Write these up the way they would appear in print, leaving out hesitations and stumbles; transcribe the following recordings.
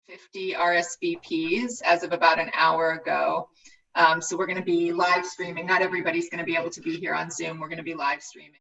50 RSVPs as of about an hour ago. So we're going to be live streaming. Not everybody's going to be able to be here on Zoom. We're going to be live streaming.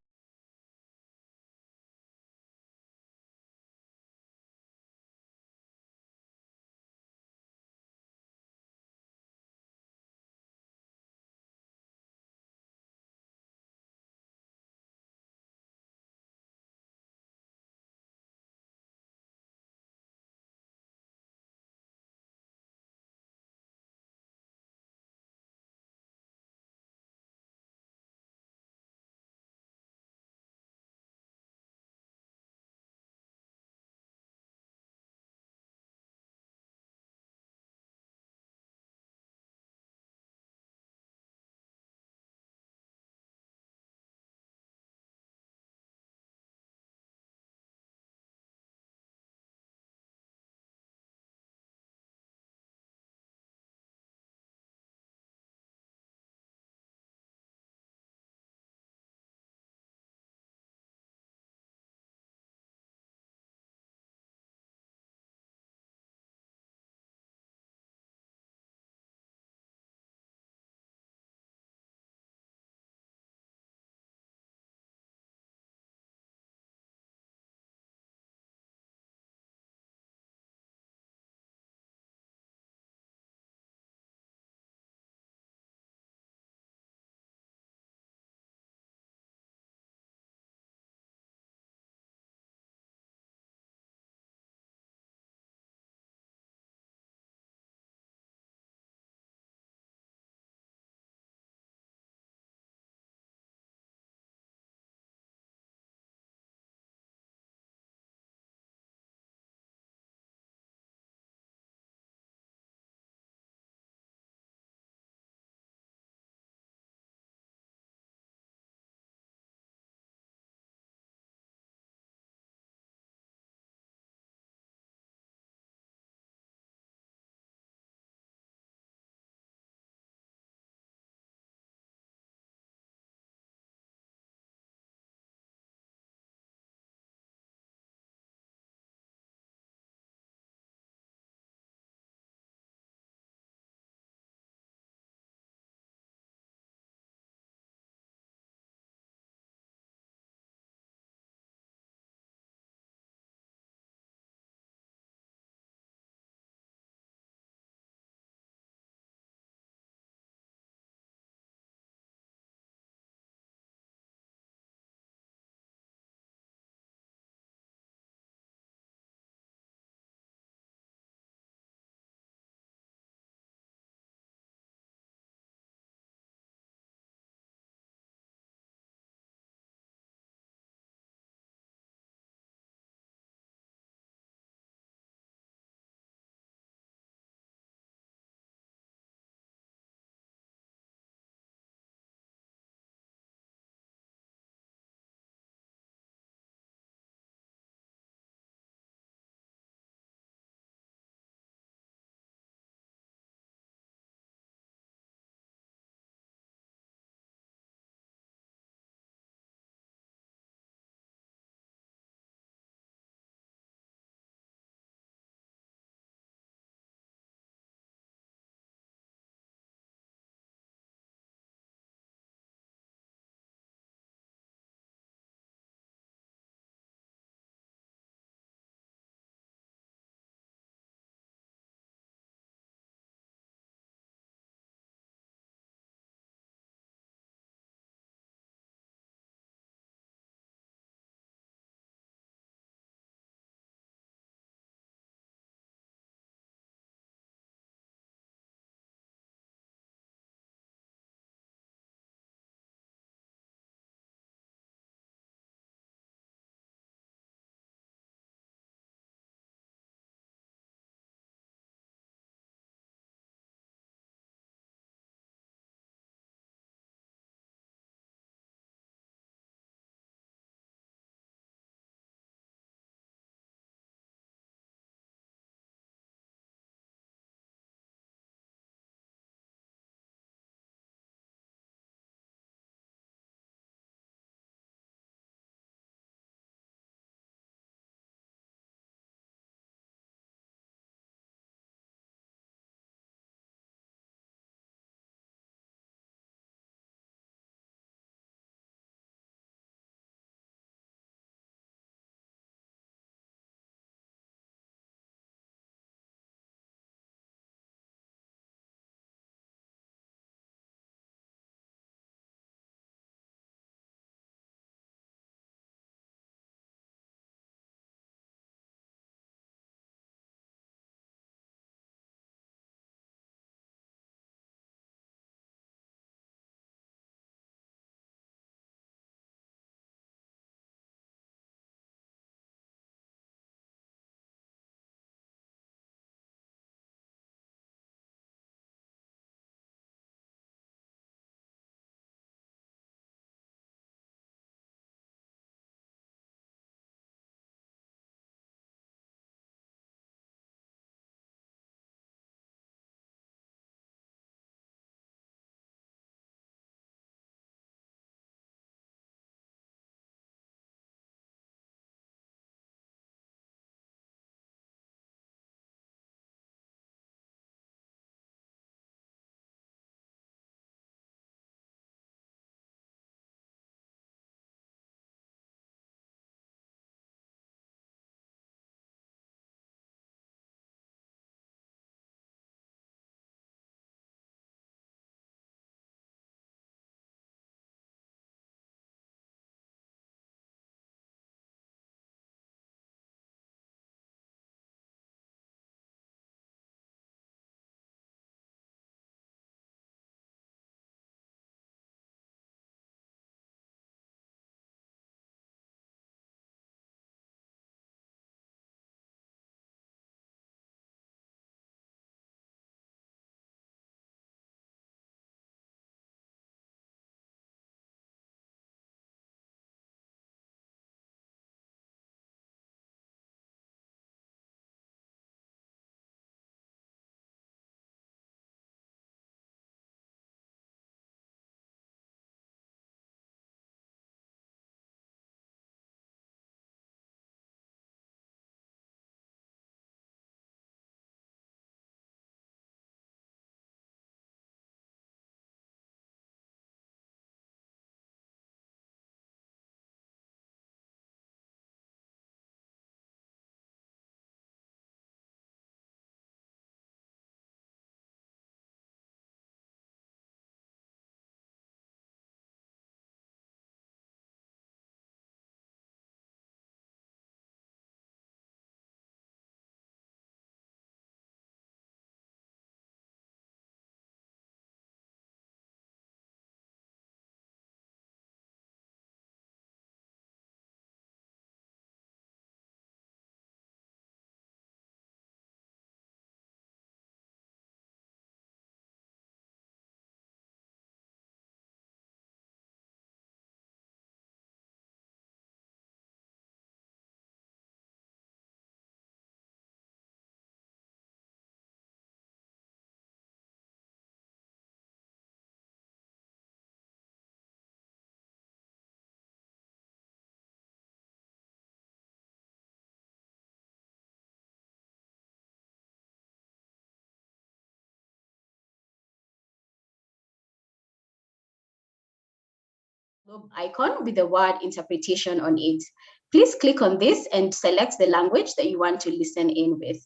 globe icon with the word interpretation on it. Please click on this and select the language that you want to listen in with.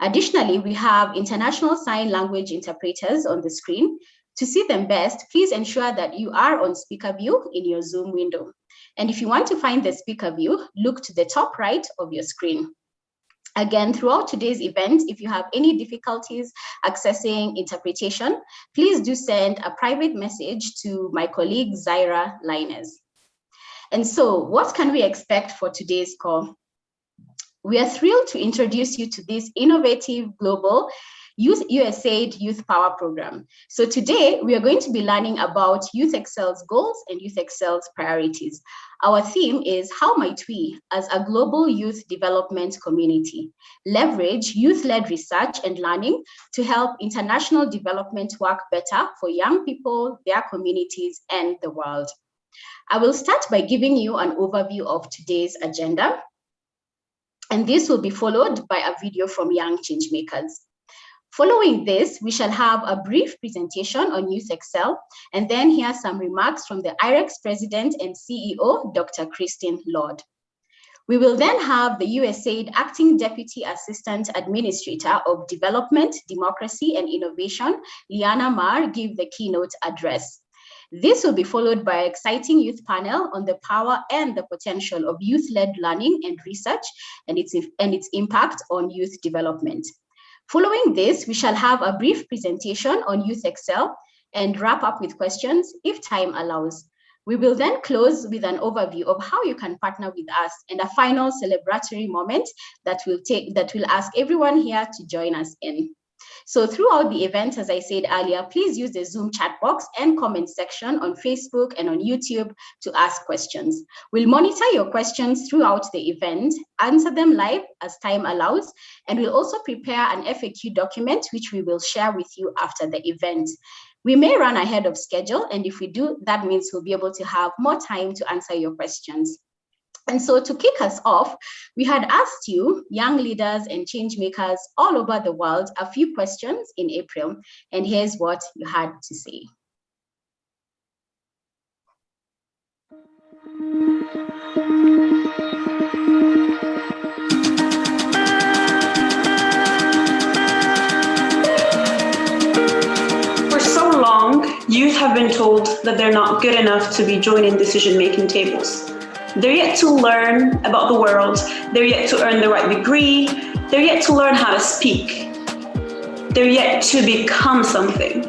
Additionally, we have international sign language interpreters on the screen. To see them best, please ensure that you are on speaker view in your Zoom window. And if you want to find the speaker view, look to the top right of your screen. Again, throughout today's event, if you have any difficulties accessing interpretation, please do send a private message to my colleague, Zaira Linus. And so what can we expect for today's call? We are thrilled to introduce you to this innovative global USAID Youth Power Program. So today we are going to be learning about Youth Excel's goals and Youth Excel's priorities. Our theme is how might we, as a global youth development community, leverage youth-led research and learning to help international development work better for young people, their communities, and the world. I will start by giving you an overview of today's agenda, and this will be followed by a video from Young Changemakers. Following this, we shall have a brief presentation on Youth Excel, and then hear some remarks from the IREX President and CEO, Dr. Christine Lord. We will then have the USAID Acting Deputy Assistant Administrator of Development, Democracy and Innovation, Liana Mar, give the keynote address. This will be followed by an exciting youth panel on the power and the potential of youth-led learning and research and its impact on youth development. Following this, we shall have a brief presentation on Youth Excel and wrap up with questions if time allows. We will then close with an overview of how you can partner with us and a final celebratory moment that will ask everyone here to join us in. So throughout the event, as I said earlier, please use the Zoom chat box and comment section on Facebook and on YouTube to ask questions. We'll monitor your questions throughout the event, answer them live as time allows, and we'll also prepare an FAQ document, which we will share with you after the event. We may run ahead of schedule, and if we do, that means we'll be able to have more time to answer your questions. And so to kick us off, we had asked you, young leaders and change makers all over the world, a few questions in April, and here's what you had to say. For so long, youth have been told that they're not good enough to be joining decision-making tables. They're yet to learn about the world, they're yet to earn the right degree, they're yet to learn how to speak. They're yet to become something.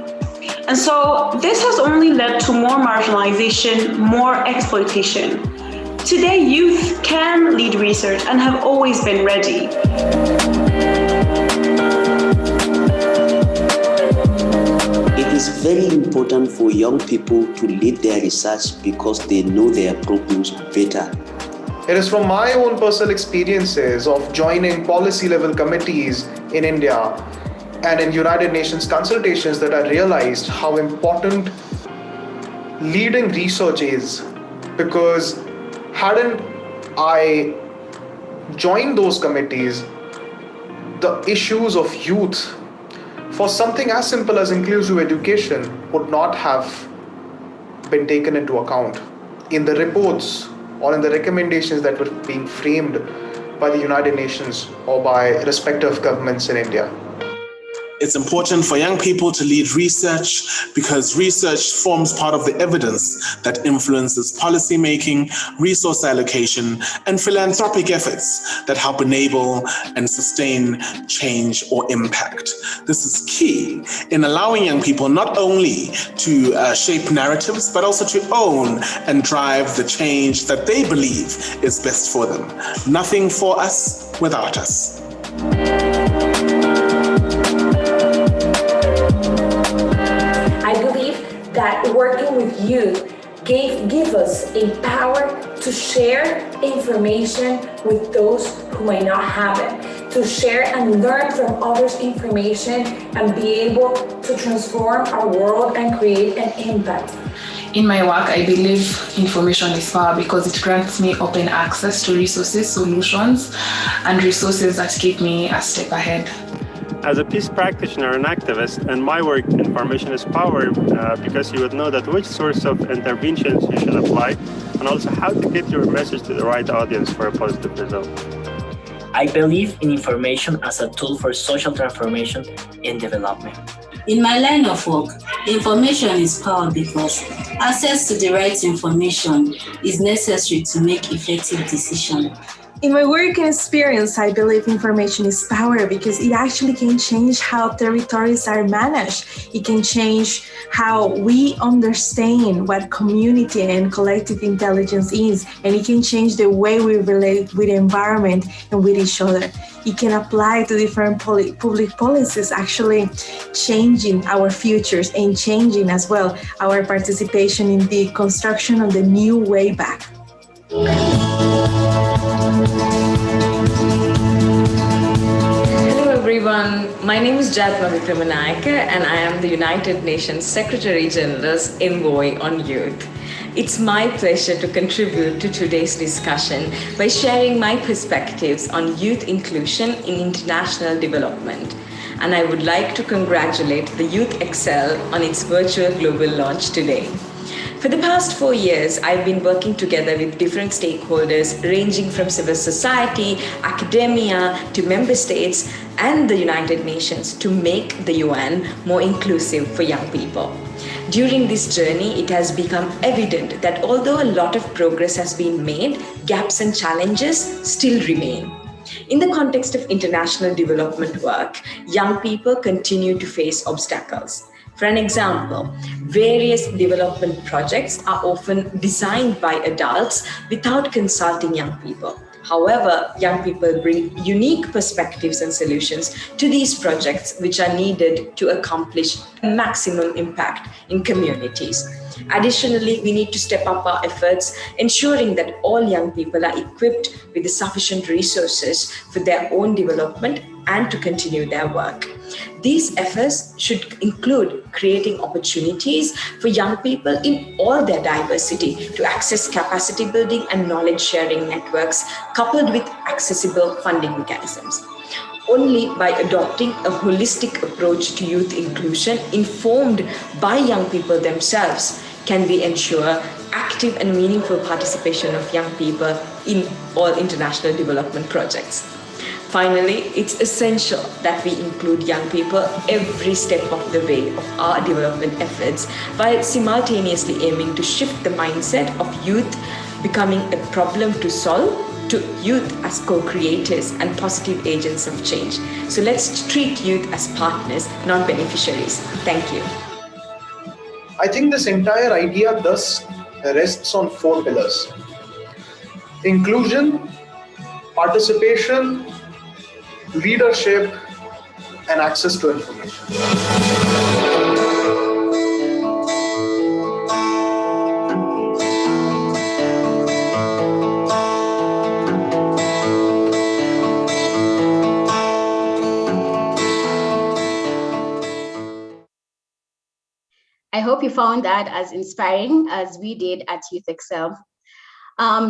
And so this has only led to more marginalization, more exploitation. Today, youth can lead research and have always been ready. It is very important for young people to lead their research because they know their problems better. It is from my own personal experiences of joining policy-level committees in India and in United Nations consultations that I realized how important leading research is, because hadn't I joined those committees, the issues of youth for something as simple as inclusive education would not have been taken into account in the reports or in the recommendations that were being framed by the United Nations or by respective governments in India. It's important for young people to lead research because research forms part of the evidence that influences policy making, resource allocation, and philanthropic efforts that help enable and sustain change or impact. This is key in allowing young people not only to shape narratives, but also to own and drive the change that they believe is best for them. Nothing for us without us. That working with youth give us a power to share information with those who might not have it, to share and learn from others' information and be able to transform our world and create an impact. In my work, I believe information is power because it grants me open access to resources, solutions, and resources that keep me a step ahead. As a peace practitioner and activist, and my work, information is power, because you would know that which source of interventions you should apply, and also how to get your message to the right audience for a positive result. I believe in information as a tool for social transformation and development. In my line of work, information is power because access to the right information is necessary to make effective decisions. In my work and experience, I believe information is power because it actually can change how territories are managed. It can change how we understand what community and collective intelligence is, and it can change the way we relate with the environment and with each other. It can apply to different public policies, actually changing our futures and changing as well our participation in the construction of the new way back. Hello everyone, my name is Jatma Vikramanayake and I am the United Nations Secretary General's Envoy on Youth. It's my pleasure to contribute to today's discussion by sharing my perspectives on youth inclusion in international development. And I would like to congratulate the Youth Excel on its virtual global launch today. For the past 4 years, I've been working together with different stakeholders ranging from civil society, academia, to member states and the United Nations to make the UN more inclusive for young people. During this journey, it has become evident that although a lot of progress has been made, gaps and challenges still remain. In the context of international development work, young people continue to face obstacles. For an example, various development projects are often designed by adults without consulting young people. However, young people bring unique perspectives and solutions to these projects, which are needed to accomplish maximum impact in communities. Additionally, we need to step up our efforts, ensuring that all young people are equipped with the sufficient resources for their own development and to continue their work. These efforts should include creating opportunities for young people in all their diversity to access capacity building and knowledge sharing networks, coupled with accessible funding mechanisms. Only by adopting a holistic approach to youth inclusion informed by young people themselves can we ensure active and meaningful participation of young people in all international development projects. Finally, it's essential that we include young people every step of the way of our development efforts while simultaneously aiming to shift the mindset of youth becoming a problem to solve to youth as co-creators and positive agents of change. So let's treat youth as partners, not beneficiaries. Thank you. I think this entire idea thus rests on 4 pillars: inclusion, participation, leadership, and access to information. I hope you found that as inspiring as we did at Youth Excel.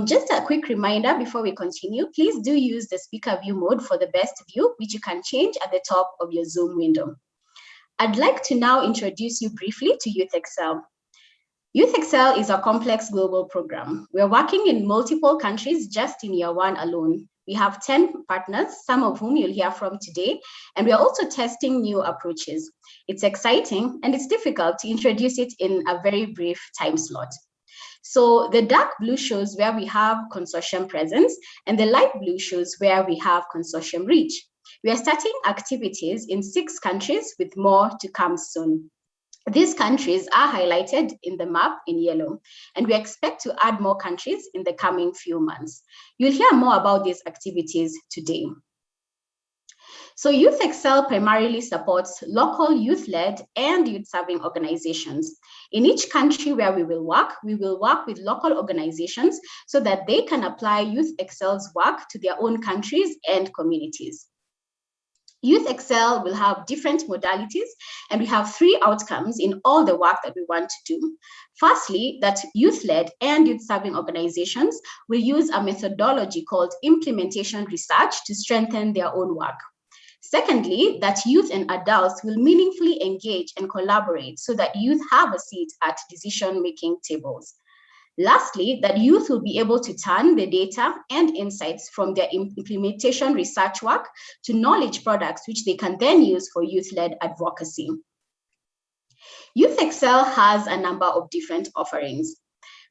Just a quick reminder before we continue, please do use the speaker view mode for the best view, which you can change at the top of your Zoom window. I'd like to now introduce you briefly to Youth Excel. Youth Excel is a complex global program. We're working in multiple countries just in year 1 alone. We have 10 partners, some of whom you'll hear from today, and we're also testing new approaches. It's exciting and it's difficult to introduce it in a very brief time slot. So the dark blue shows where we have consortium presence, and the light blue shows where we have consortium reach. We are starting activities in 6 countries with more to come soon. These countries are highlighted in the map in yellow, and we expect to add more countries in the coming few months. You'll hear more about these activities today. So Youth Excel primarily supports local youth-led and youth-serving organizations. In each country where we will work with local organizations so that they can apply Youth Excel's work to their own countries and communities. Youth Excel will have different modalities, and we have 3 outcomes in all the work that we want to do. Firstly, that youth-led and youth-serving organizations will use a methodology called implementation research to strengthen their own work. Secondly, that youth and adults will meaningfully engage and collaborate so that youth have a seat at decision-making tables. Lastly, that youth will be able to turn the data and insights from their implementation research work to knowledge products, which they can then use for youth-led advocacy. Youth Excel has a number of different offerings.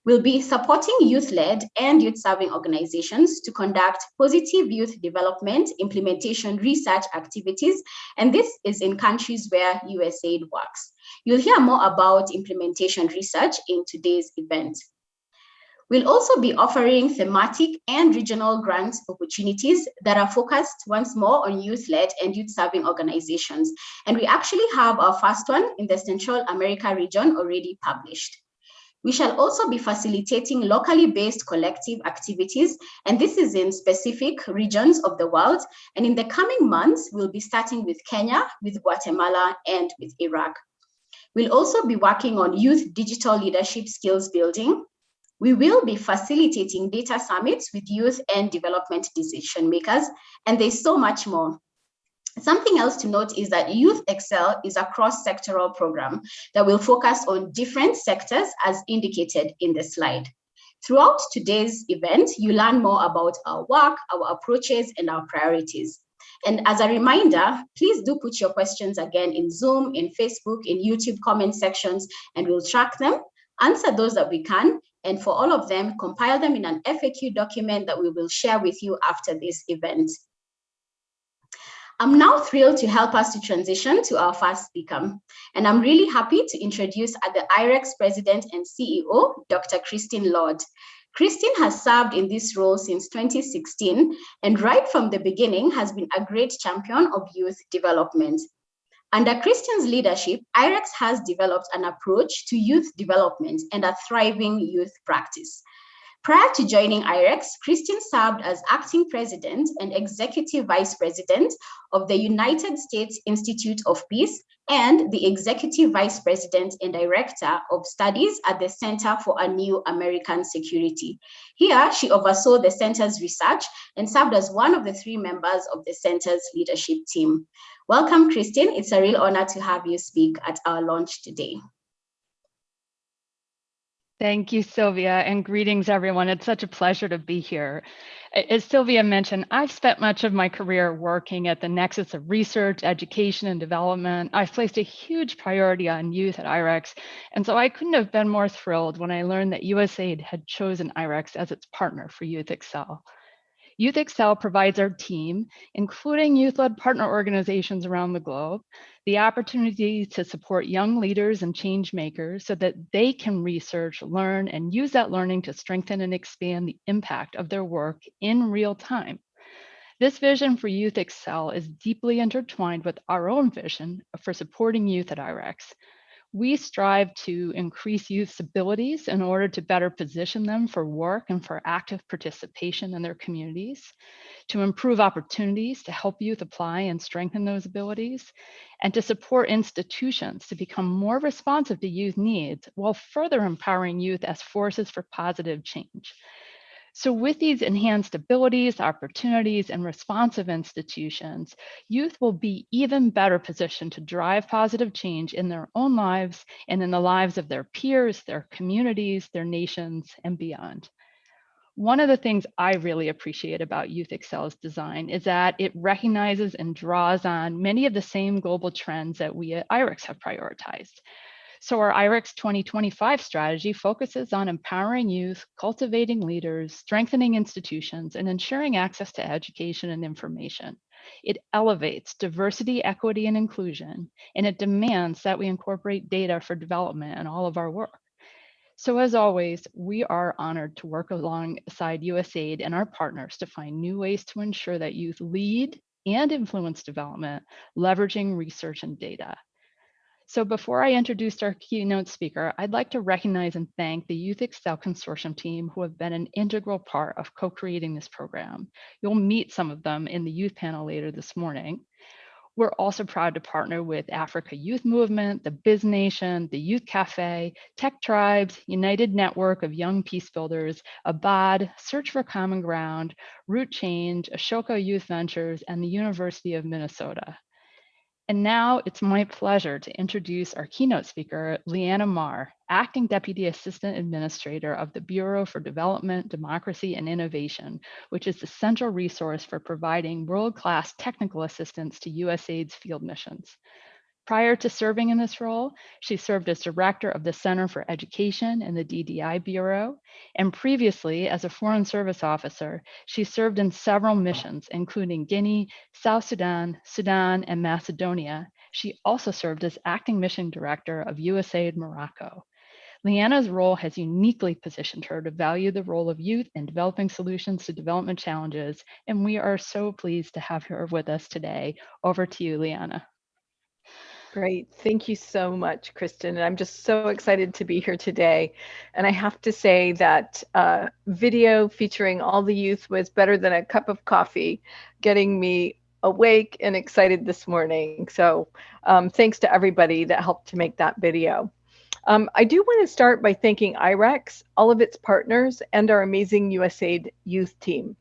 We'll be supporting youth-led and youth-serving organizations to conduct positive youth development, implementation research activities, and this is in countries where USAID works. You'll hear more about implementation research in today's event. We'll also be offering thematic and regional grant opportunities that are focused once more on youth-led and youth-serving organizations. And we actually have our first one in the Central America region already published. We shall also be facilitating locally based collective activities, and this is in specific regions of the world. And in the coming months, we'll be starting with Kenya, with Guatemala, and with Iraq. We'll also be working on youth digital leadership skills building. We will be facilitating data summits with youth and development decision makers, and there's so much more. Something else to note is that Youth Excel is a cross-sectoral program that will focus on different sectors as indicated in the slide. Throughout today's event, you learn more about our work, our approaches, and our priorities. And as a reminder, please do put your questions again in Zoom, in Facebook, in YouTube comment sections, and we'll track them, answer those that we can, and for all of them, compile them in an FAQ document that we will share with you after this event. I'm now thrilled to help us to transition to our first speaker. And I'm really happy to introduce the IREX President and CEO, Dr. Christine Lord. Christine has served in this role since 2016, and right from the beginning has been a great champion of youth development. Under Christine's leadership, IREX has developed an approach to youth development and a thriving youth practice. Prior to joining IREX, Christine served as acting president and executive vice president of the United States Institute of Peace and the executive vice president and director of studies at the Center for a New American Security. Here, she oversaw the center's research and served as one of the 3 members of the center's leadership team. Welcome, Christine. It's a real honor to have you speak at our launch today. Thank you, Sylvia, and greetings, everyone. It's such a pleasure to be here. As Sylvia mentioned, I've spent much of my career working at the nexus of research, education, and development. I've placed a huge priority on youth at IREX, and so I couldn't have been more thrilled when I learned that USAID had chosen IREX as its partner for Youth Excel. Youth Excel provides our team, including youth-led partner organizations around the globe, the opportunity to support young leaders and change makers so that they can research, learn, and use that learning to strengthen and expand the impact of their work in real time. This vision for Youth Excel is deeply intertwined with our own vision for supporting youth at IREX. We strive to increase youth's abilities in order to better position them for work and for active participation in their communities, to improve opportunities to help youth apply and strengthen those abilities, and to support institutions to become more responsive to youth needs while further empowering youth as forces for positive change. So with these enhanced abilities, opportunities, and responsive institutions, youth will be even better positioned to drive positive change in their own lives and in the lives of their peers, their communities, their nations, and beyond. One of the things I really appreciate about Youth Excel's design is that it recognizes and draws on many of the same global trends that we at IREX have prioritized. So our IREX 2025 strategy focuses on empowering youth, cultivating leaders, strengthening institutions, and ensuring access to education and information. It elevates diversity, equity, and inclusion, and it demands that we incorporate data for development in all of our work. So as always, we are honored to work alongside USAID and our partners to find new ways to ensure that youth lead and influence development, leveraging research and data. So before I introduce our keynote speaker, I'd like to recognize and thank the Youth Excel Consortium team who have been an integral part of co-creating this program. You'll meet some of them in the youth panel later this morning. We're also proud to partner with Africa Youth Movement, the Biz Nation, the Youth Cafe, Tech Tribes, United Network of Young Peace Builders, Abad, Search for Common Ground, Root Change, Ashoka Youth Ventures, and the University of Minnesota. And now it's my pleasure to introduce our keynote speaker, Leanna Marr, Acting Deputy Assistant Administrator of the Bureau for Development, Democracy, and Innovation, which is the central resource for providing world-class technical assistance to USAID's field missions. Prior to serving in this role, she served as Director of the Center for Education in the DDI Bureau, and previously as a Foreign Service Officer, she served in several missions, including Guinea, South Sudan, Sudan, and Macedonia. She also served as Acting Mission Director of USAID Morocco. Leanna's role has uniquely positioned her to value the role of youth in developing solutions to development challenges, and we are so pleased to have her with us today. Over to you, Leanna. Great. Thank you so much, Kristen. And I'm just so excited to be here today. And I have to say that video featuring all the youth was better than a cup of coffee, getting me awake and excited this morning. So thanks to everybody that helped to make that video. I do want to start by thanking IREX, all of its partners, and our amazing USAID youth team.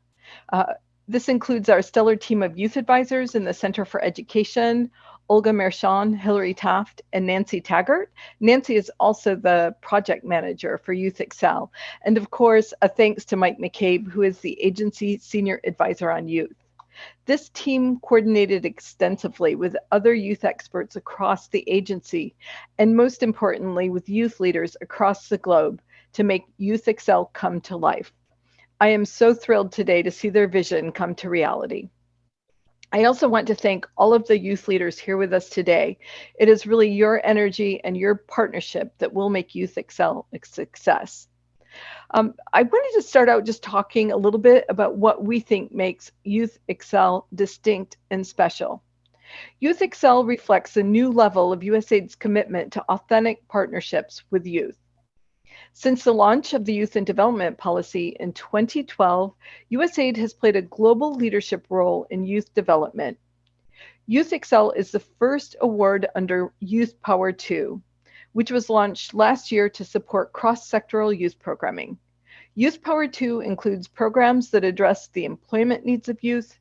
This includes our stellar team of youth advisors in the Center for Education, Olga Mershon, Hillary Taft, and Nancy Taggart. Nancy is also the project manager for Youth Excel. And of course, a thanks to Mike McCabe, who is the agency senior advisor on youth. This team coordinated extensively with other youth experts across the agency, and most importantly, with youth leaders across the globe to make Youth Excel come to life. I am so thrilled today to see their vision come to reality. I also want to thank all of the youth leaders here with us today. It is really your energy and your partnership that will make Youth Excel a success. I wanted to start out just talking a little bit about what we think makes Youth Excel distinct and special. Youth Excel reflects a new level of USAID's commitment to authentic partnerships with youth. Since the launch of the Youth and Development Policy in 2012, USAID has played a global leadership role in youth development. Youth Excel is the first award under Youth Power 2, which was launched last year to support cross-sectoral youth programming. Youth Power 2 includes programs that address the employment needs of youth,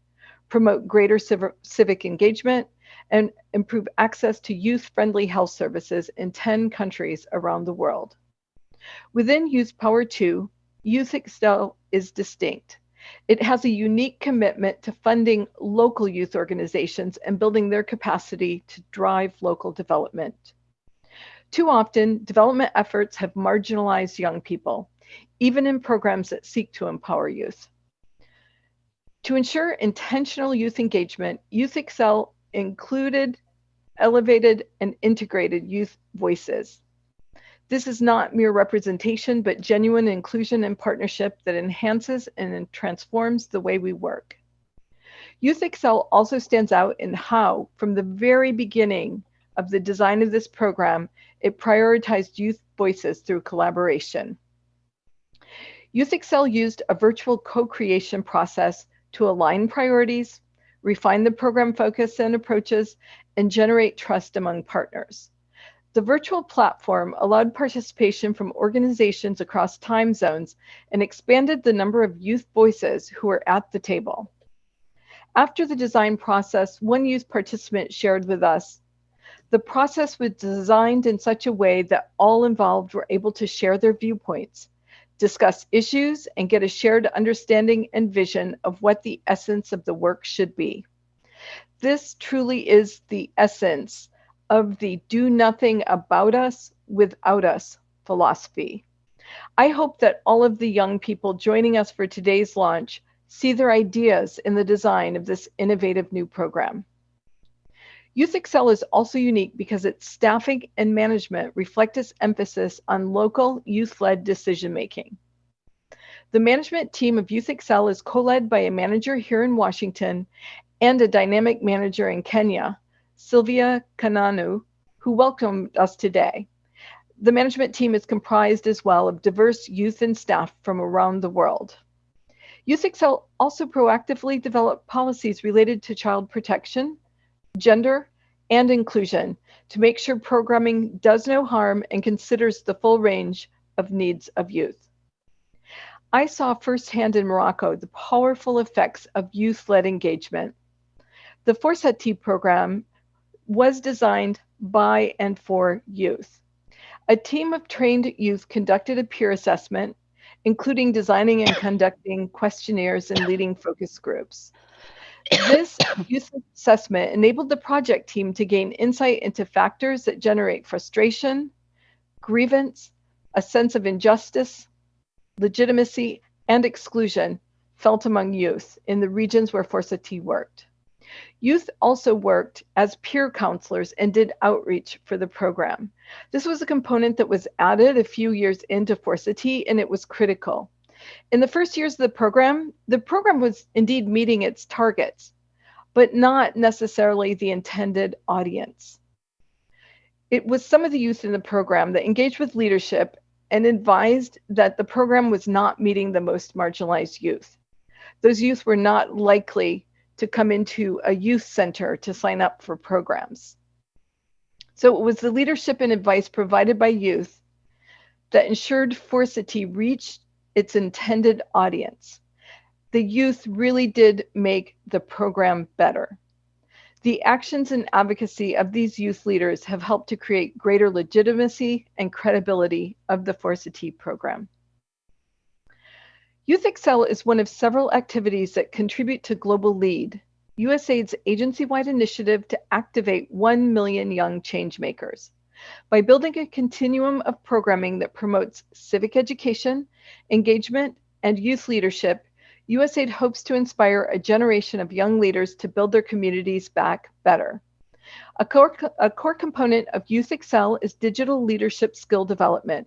promote greater civic engagement, and improve access to youth-friendly health services in 10 countries around the world. Within Youth Power 2, Youth Excel is distinct. It has a unique commitment to funding local youth organizations and building their capacity to drive local development. Too often, development efforts have marginalized young people, even in programs that seek to empower youth. To ensure intentional youth engagement, Youth Excel included, elevated, and integrated youth voices. This is not mere representation, but genuine inclusion and partnership that enhances and transforms the way we work. Youth Excel also stands out in how, from the very beginning of the design of this program, it prioritized youth voices through collaboration. Youth Excel used a virtual co-creation process to align priorities, refine the program focus and approaches, and generate trust among partners. The virtual platform allowed participation from organizations across time zones and expanded the number of youth voices who were at the table. After the design process, one youth participant shared with us, the process was designed in such a way that all involved were able to share their viewpoints, discuss issues, and get a shared understanding and vision of what the essence of the work should be. This truly is the essence of the do nothing about us without us philosophy. I hope that all of the young people joining us for today's launch see their ideas in the design of this innovative new program. Youth Excel is also unique because its staffing and management reflect its emphasis on local youth-led decision-making. The management team of Youth Excel is co-led by a manager here in Washington and a dynamic manager in Kenya, Sylvia Kananu, who welcomed us today. The management team is comprised as well of diverse youth and staff from around the world. Youth Excel also proactively developed policies related to child protection, gender, and inclusion to make sure programming does no harm and considers the full range of needs of youth. I saw firsthand in Morocco the powerful effects of youth-led engagement. The Forsati program was designed by and for youth. A team of trained youth conducted a peer assessment, including designing and conducting questionnaires and leading focus groups. This youth assessment enabled the project team to gain insight into factors that generate frustration, grievance, a sense of injustice, legitimacy, and exclusion felt among youth in the regions where Forsati worked. Youth also worked as peer counselors and did outreach for the program. This was a component that was added a few years into Forsati, and it was critical. In the first years of the program was indeed meeting its targets, but not necessarily the intended audience. It was some of the youth in the program that engaged with leadership and advised that the program was not meeting the most marginalized youth. Those youth were not likely to come into a youth center to sign up for programs. So it was the leadership and advice provided by youth that ensured Forsati reached its intended audience. The youth really did make the program better. The actions and advocacy of these youth leaders have helped to create greater legitimacy and credibility of the Forsati program. Youth Excel is one of several activities that contribute to Global Lead, USAID's agency-wide initiative to activate 1 million young changemakers. By building a continuum of programming that promotes civic education, engagement, and youth leadership, USAID hopes to inspire a generation of young leaders to build their communities back better. A core component of Youth Excel is digital leadership skill development.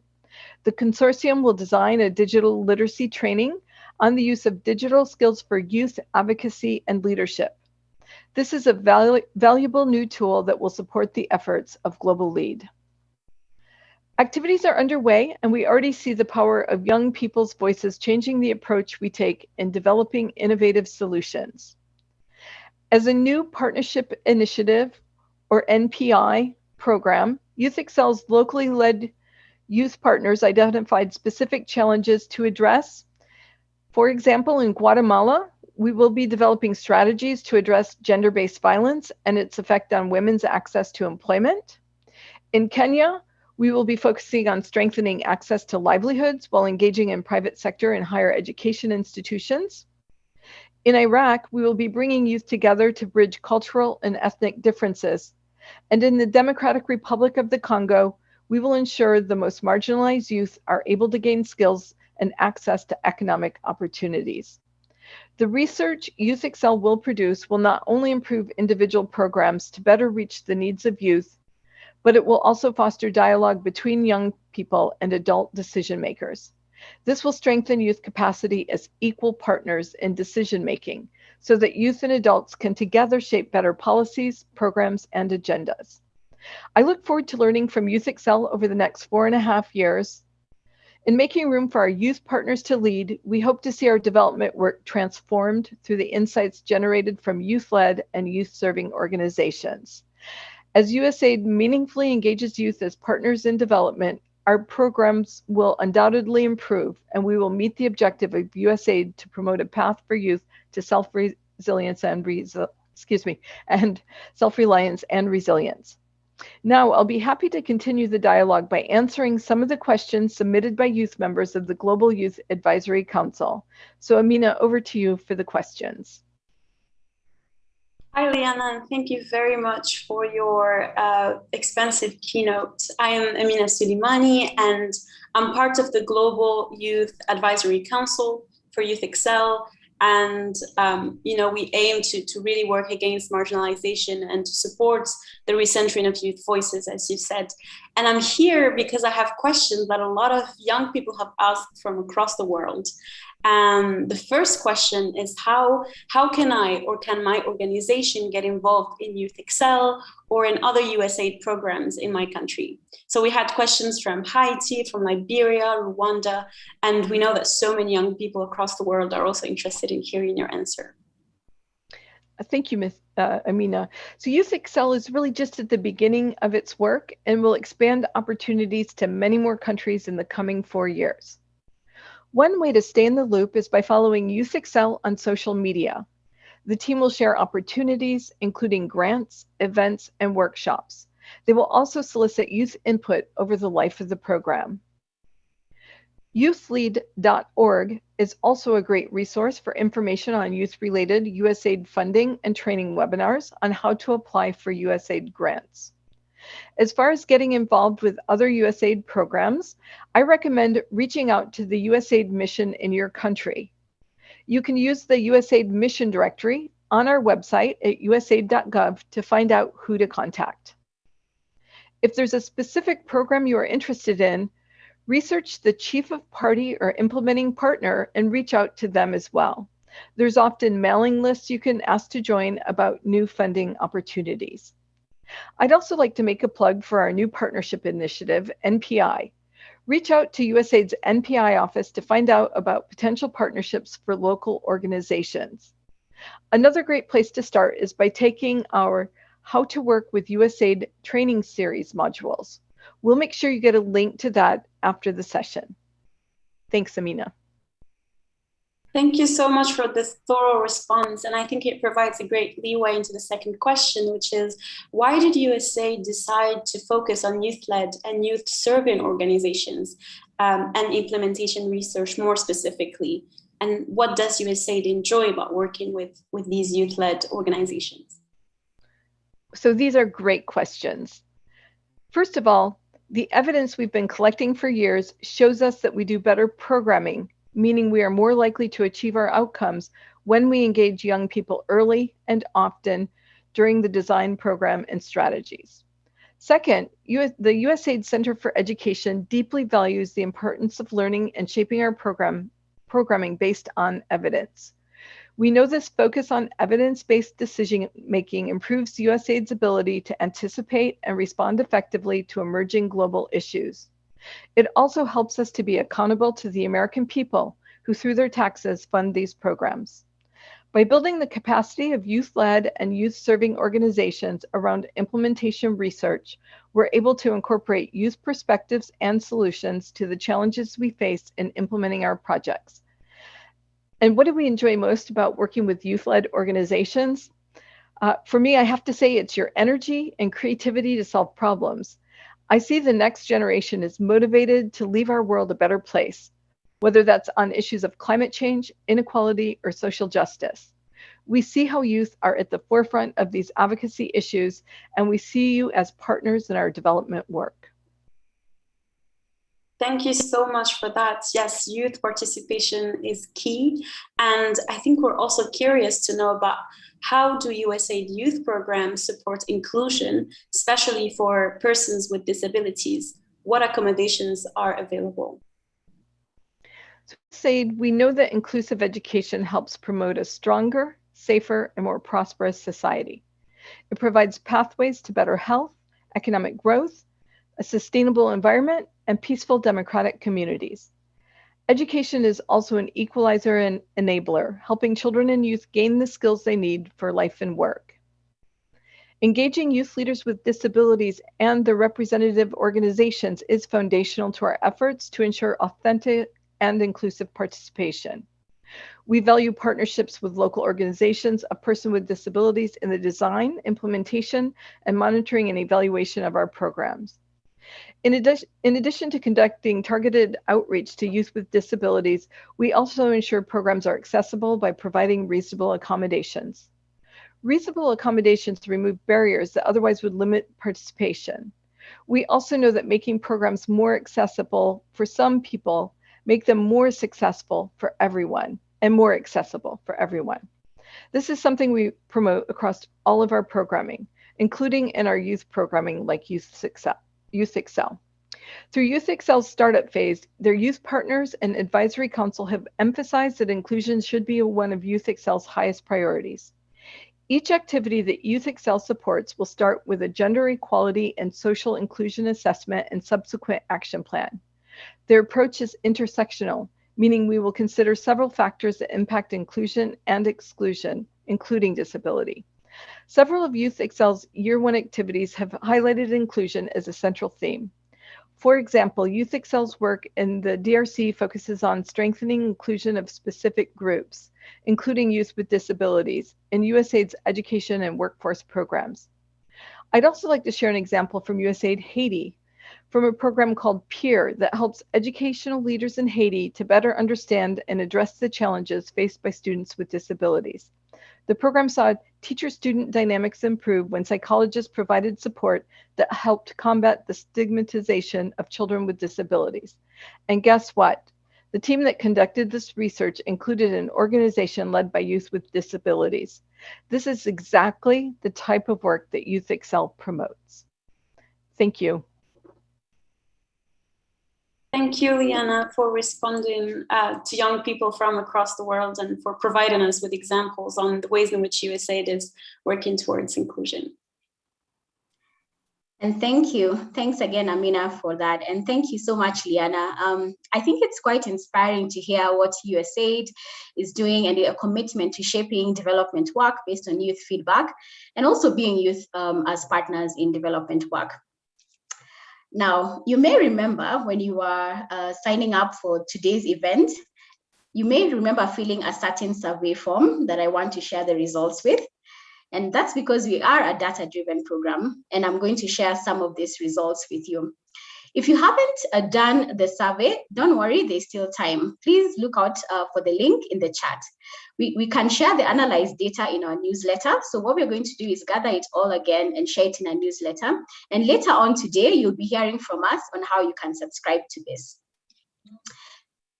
The consortium will design a digital literacy training on the use of digital skills for youth advocacy and leadership. This is a valuable new tool that will support the efforts of Global Lead. Activities are underway, and we already see the power of young people's voices changing the approach we take in developing innovative solutions. As a new partnership initiative, or NPI program, Youth Excel's locally led youth partners identified specific challenges to address. For example, in Guatemala, we will be developing strategies to address gender-based violence and its effect on women's access to employment. In Kenya, we will be focusing on strengthening access to livelihoods while engaging in private sector and higher education institutions. In Iraq, we will be bringing youth together to bridge cultural and ethnic differences. And in the Democratic Republic of the Congo, we will ensure the most marginalized youth are able to gain skills and access to economic opportunities. The research Youth Excel will produce will not only improve individual programs to better reach the needs of youth, but it will also foster dialogue between young people and adult decision makers. This will strengthen youth capacity as equal partners in decision making so that youth and adults can together shape better policies, programs, and agendas. I look forward to learning from Youth Excel over the next 4.5 years. In making room for our youth partners to lead, we hope to see our development work transformed through the insights generated from youth-led and youth-serving organizations. As USAID meaningfully engages youth as partners in development, our programs will undoubtedly improve, and we will meet the objective of USAID to promote a path for youth to self-reliance and resilience. Now, I'll be happy to continue the dialogue by answering some of the questions submitted by youth members of the Global Youth Advisory Council. So, Amina, over to you for the questions. Hi, Liana, and thank you very much for your expansive keynote. I am Amina Suleimani, and I'm part of the Global Youth Advisory Council for Youth Excel. And, we aim to really work against marginalization and to support the recentering of youth voices, as you said. And I'm here because I have questions that a lot of young people have asked from across the world. The first question is how can I or can my organization get involved in Youth Excel or in other USAID programs in my country? So we had questions from Haiti, from Liberia, Rwanda, and we know that so many young people across the world are also interested in hearing your answer. Thank you, Ms. Amina. So Youth Excel is really just at the beginning of its work and will expand opportunities to many more countries in the coming 4 years. One way to stay in the loop is by following Youth Excel on social media. The team will share opportunities, including grants, events, and workshops. They will also solicit youth input over the life of the program. Youthlead.org is also a great resource for information on youth-related USAID funding and training webinars on how to apply for USAID grants. As far as getting involved with other USAID programs, I recommend reaching out to the USAID mission in your country. You can use the USAID mission directory on our website at usaid.gov to find out who to contact. If there's a specific program you are interested in, research the chief of party or implementing partner and reach out to them as well. There's often mailing lists you can ask to join about new funding opportunities. I'd also like to make a plug for our new partnership initiative, NPI. Reach out to USAID's NPI office to find out about potential partnerships for local organizations. Another great place to start is by taking our How to Work with USAID training series modules. We'll make sure you get a link to that after the session. Thanks, Amina. Thank you so much for this thorough response. And I think it provides a great leeway into the second question, which is, why did USAID decide to focus on youth-led and youth-serving organizations and implementation research more specifically? And what does USAID enjoy about working with these youth-led organizations? So these are great questions. First of all, the evidence we've been collecting for years shows us that we do better programming, meaning we are more likely to achieve our outcomes when we engage young people early and often during the design program and strategies. Second, the USAID Center for Education deeply values the importance of learning and shaping our programming based on evidence. We know this focus on evidence-based decision-making improves USAID's ability to anticipate and respond effectively to emerging global issues. It also helps us to be accountable to the American people who, through their taxes, fund these programs. By building the capacity of youth-led and youth-serving organizations around implementation research, we're able to incorporate youth perspectives and solutions to the challenges we face in implementing our projects. And what do we enjoy most about working with youth-led organizations? For me, I have to say it's your energy and creativity to solve problems. I see the next generation is motivated to leave our world a better place, whether that's on issues of climate change, inequality, or social justice. We see how youth are at the forefront of these advocacy issues, and we see you as partners in our development work. Thank you so much for that. Yes, youth participation is key. And I think we're also curious to know about how do USAID youth programs support inclusion, especially for persons with disabilities? What accommodations are available? So USAID, we know that inclusive education helps promote a stronger, safer, and more prosperous society. It provides pathways to better health, economic growth, a sustainable environment, and peaceful democratic communities. Education is also an equalizer and enabler, helping children and youth gain the skills they need for life and work. Engaging youth leaders with disabilities and their representative organizations is foundational to our efforts to ensure authentic and inclusive participation. We value partnerships with local organizations of persons with disabilities in the design, implementation, and monitoring and evaluation of our programs. In addition to conducting targeted outreach to youth with disabilities, we also ensure programs are accessible by providing reasonable accommodations. Reasonable accommodations remove barriers that otherwise would limit participation. We also know that making programs more accessible for some people make them more successful for everyone and more accessible for everyone. This is something we promote across all of our programming, including in our youth programming like Youth Excel. Through Youth Excel's startup phase, their youth partners and advisory council have emphasized that inclusion should be one of Youth Excel's highest priorities. Each activity that Youth Excel supports will start with a gender equality and social inclusion assessment and subsequent action plan. Their approach is intersectional, meaning we will consider several factors that impact inclusion and exclusion, including disability. Several of Youth Excel's Year 1 activities have highlighted inclusion as a central theme. For example, Youth Excel's work in the DRC focuses on strengthening inclusion of specific groups, including youth with disabilities, in USAID's education and workforce programs. I'd also like to share an example from USAID Haiti, from a program called PEER that helps educational leaders in Haiti to better understand and address the challenges faced by students with disabilities. The program saw teacher-student dynamics improve when psychologists provided support that helped combat the stigmatization of children with disabilities. And guess what? The team that conducted this research included an organization led by youth with disabilities. This is exactly the type of work that Youth Excel promotes. Thank you. Thank you, Liana, for responding to young people from across the world and for providing us with examples on the ways in which USAID is working towards inclusion. And thank you. Thanks again, Amina, for that. And thank you so much, Liana. I think it's quite inspiring to hear what USAID is doing and a commitment to shaping development work based on youth feedback and also being youth as partners in development work. Now, you may remember when you were signing up for today's event, you may remember filling a certain survey form that I want to share the results with. And that's because we are a data-driven program, and I'm going to share some of these results with you. If you haven't done the survey, don't worry, there's still time. Please look out for the link in the chat. We can share the analyzed data in our newsletter. So what we're going to do is gather it all again and share it in a newsletter. And later on today, you'll be hearing from us on how you can subscribe to this.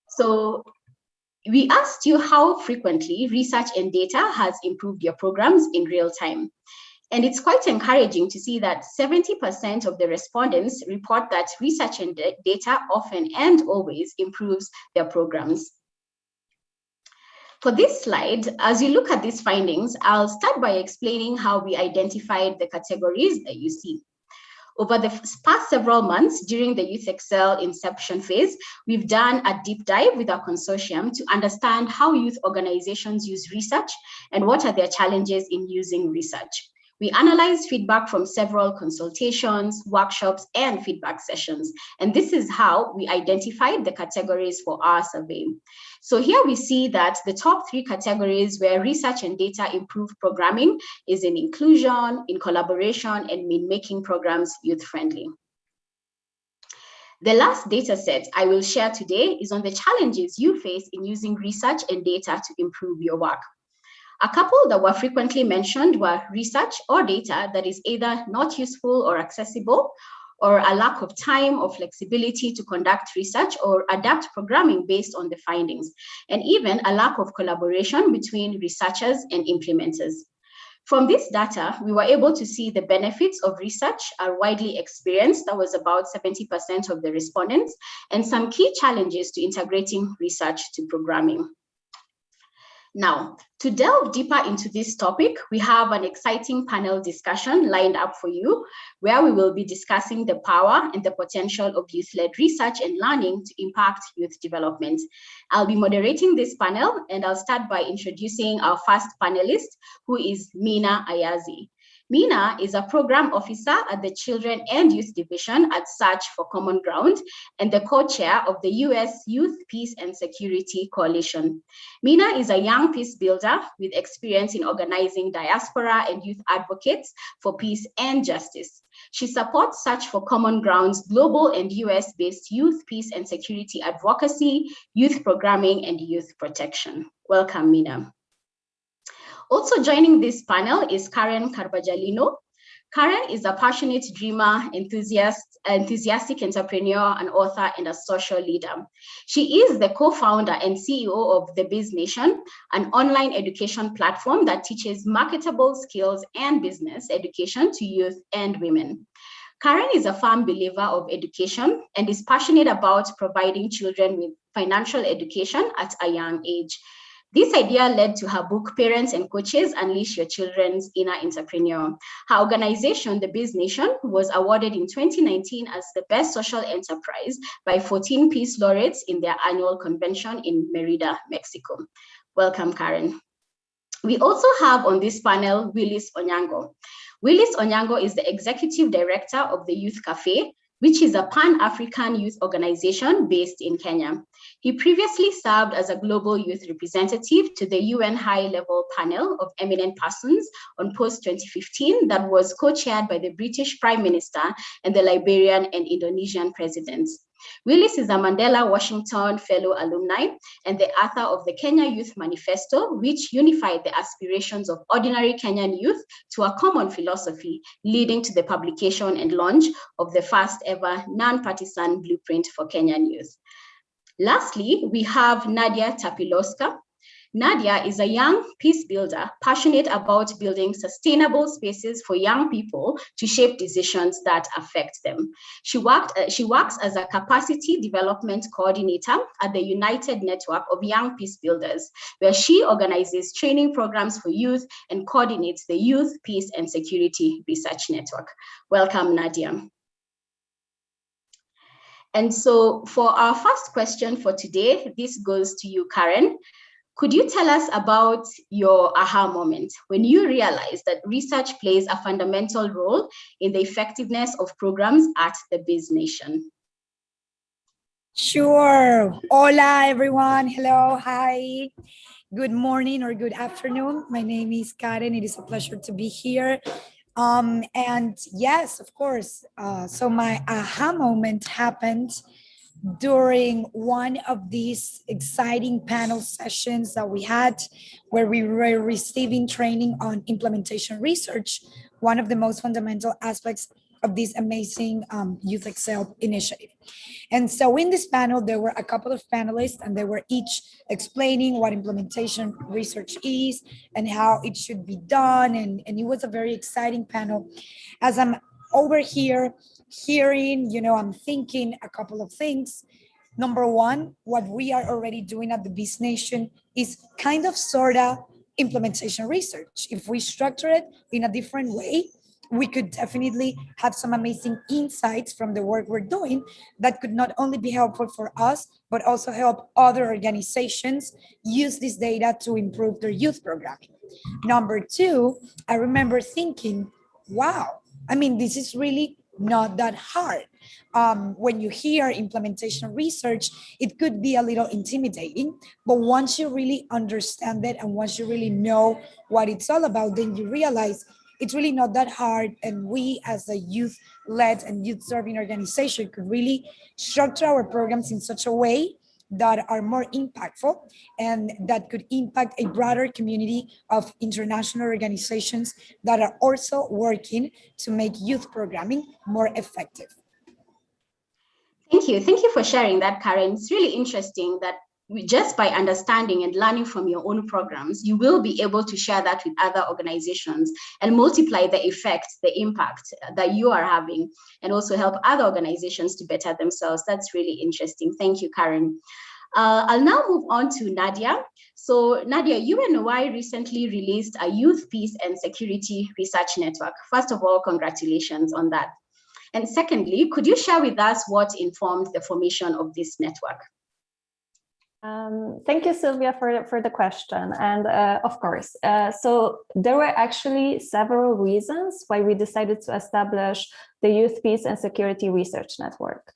So we asked you how frequently research and data has improved your programs in real time. And it's quite encouraging to see that 70% of the respondents report that research and data often and always improves their programs. For this slide, as you look at these findings, I'll start by explaining how we identified the categories that you see. Over the past several months during the Youth Excel Inception phase, we've done a deep dive with our consortium to understand how youth organizations use research and what are their challenges in using research. We analyzed feedback from several consultations, workshops, and feedback sessions. And this is how we identified the categories for our survey. So here we see that the top 3 categories where research and data improve programming is in inclusion, in collaboration, and in making programs youth-friendly. The last data set I will share today is on the challenges you face in using research and data to improve your work. A couple that were frequently mentioned were research or data that is either not useful or accessible, or a lack of time or flexibility to conduct research or adapt programming based on the findings, and even a lack of collaboration between researchers and implementers. From this data, we were able to see the benefits of research are widely experienced. That was about 70% of the respondents, and some key challenges to integrating research to programming. Now, to delve deeper into this topic, we have an exciting panel discussion lined up for you, where we will be discussing the power and the potential of youth-led research and learning to impact youth development. I'll be moderating this panel, and I'll start by introducing our first panelist, who is Mina Ayazi. Mina is a program officer at the Children and Youth Division at Search for Common Ground and the co-chair of the U.S. Youth Peace and Security Coalition. Mina is a young peace builder with experience in organizing diaspora and youth advocates for peace and justice. She supports Search for Common Ground's global and US-based youth peace and security advocacy, youth programming, and youth protection. Welcome, Mina. Also joining this panel is Karen Carvajalino. Karen is a passionate dreamer, enthusiastic entrepreneur, an author, and a social leader. She is the co-founder and CEO of The Biz Nation, an online education platform that teaches marketable skills and business education to youth and women. Karen is a firm believer of education and is passionate about providing children with financial education at a young age. This idea led to her book, Parents and Coaches, Unleash Your Children's Inner Entrepreneur. Her organization, The Biz Nation, was awarded in 2019 as the best social enterprise by 14 Peace Laureates in their annual convention in Merida, Mexico. Welcome, Karen. We also have on this panel Willis Onyango. Willis Onyango is the Executive Director of the Youth Cafe, which is a Pan-African youth organization based in Kenya. He previously served as a global youth representative to the UN High-Level Panel of Eminent Persons on post-2015 that was co-chaired by the British Prime Minister and the Liberian and Indonesian presidents. Willis is a Mandela Washington Fellow alumni and the author of the Kenya Youth Manifesto, which unified the aspirations of ordinary Kenyan youth to a common philosophy, leading to the publication and launch of the first ever non-partisan blueprint for Kenyan youth. Lastly, we have Nadia Tapilowska. Nadia is a young peace builder, passionate about building sustainable spaces for young people to shape decisions that affect them. She works as a capacity development coordinator at the United Network of Young Peace Builders, where she organizes training programs for youth and coordinates the Youth, Peace and Security Research Network. Welcome, Nadia. And so for our first question for today, this goes to you, Karen. Could you tell us about your aha moment when you realized that research plays a fundamental role in the effectiveness of programs at the Biz Nation? Sure. Hola, everyone. Hello. Hi. Good morning or good afternoon. My name is Karen. It is a pleasure to be here. And yes, of course. So my aha moment happened during one of these exciting panel sessions that we had, where we were receiving training on implementation research, one of the most fundamental aspects of this amazing Youth Excel initiative. And so in this panel, there were a couple of panelists, and they were each explaining what implementation research is and how it should be done. And it was a very exciting panel. As I'm over here hearing, I'm thinking a couple of things. Number one, what we are already doing at the Biz Nation is kind of sorta implementation research. If we structure it in a different way, we could definitely have some amazing insights from the work we're doing that could not only be helpful for us, but also help other organizations use this data to improve their youth programming. Number two, I remember thinking, wow, this is really not that hard. When you hear implementation research, it could be a little intimidating, but once you really understand it and once you really know what it's all about, then you realize it's really not that hard. And we as a youth-led and youth-serving organization could really structure our programs in such a way that are more impactful and that could impact a broader community of international organizations that are also working to make youth programming more effective. Thank you. Thank you for sharing that, Karen. It's really interesting that just by understanding and learning from your own programs, you will be able to share that with other organizations and multiply the effect, the impact that you are having, and also help other organizations to better themselves. That's really interesting. Thank you, Karen. I'll now move on to Nadia. So Nadia, UNOI recently released a Youth, Peace and Security Research Network. First of all, congratulations on that. And secondly, could you share with us what informed the formation of this network? Thank you, Sylvia, for the question. And of course, so there were actually several reasons why we decided to establish the Youth, Peace and Security Research Network.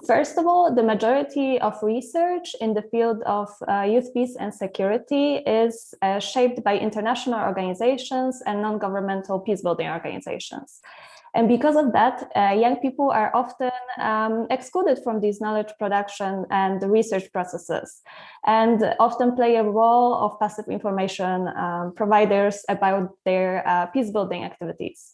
First of all, the majority of research in the field of youth, peace and security is shaped by international organizations and non-governmental peace-building organizations. And because of that, young people are often excluded from these knowledge production and research processes, and often play a role of passive information providers about their peace-building activities.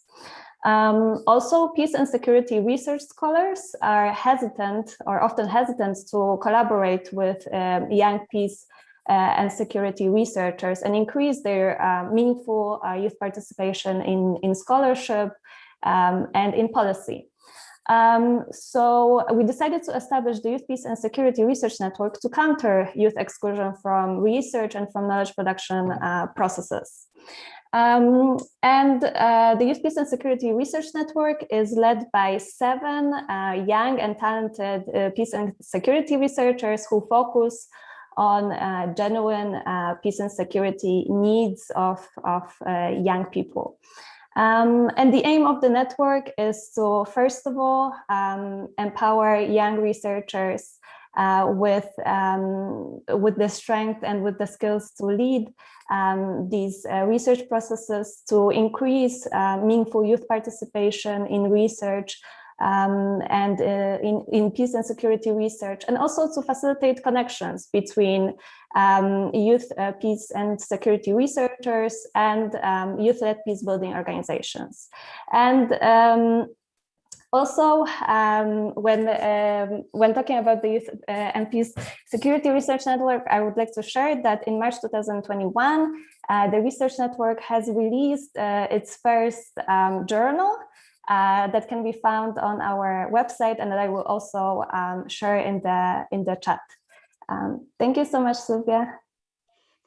Also, peace and security research scholars are hesitant or often hesitant to collaborate with young peace and security researchers and increase their meaningful youth participation in scholarship and in policy. So we decided to establish the Youth, Peace and Security Research Network to counter youth exclusion from research and from knowledge production processes. And the Youth, Peace and Security Research Network is led by 7 young and talented peace and security researchers who focus on genuine peace and security needs of young people. And the aim of the network is to, first of all, empower young researchers with the strength and with the skills to lead these research processes, to increase meaningful youth participation in research and in peace and security research, and also to facilitate connections between youth peace and security researchers and youth-led peace-building organizations. And also, when talking about the Youth and Peace Security Research Network, I would like to share that in March 2021, the Research Network has released its first journal that can be found on our website, and that I will also share in the chat. Thank you so much, Sylvia.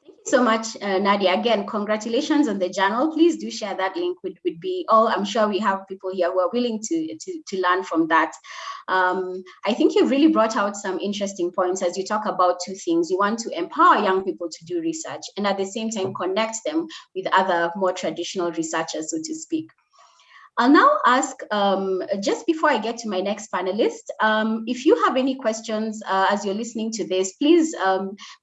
Thank you so much, Nadia. Again, congratulations on the journal. Please do share that link with be all. I'm sure we have people here who are willing to learn from that. I think you've really brought out some interesting points as you talk about two things. You want to empower young people to do research and at the same time connect them with other more traditional researchers, so to speak. I'll now ask, just before I get to my next panelist, if you have any questions as you're listening to this, please,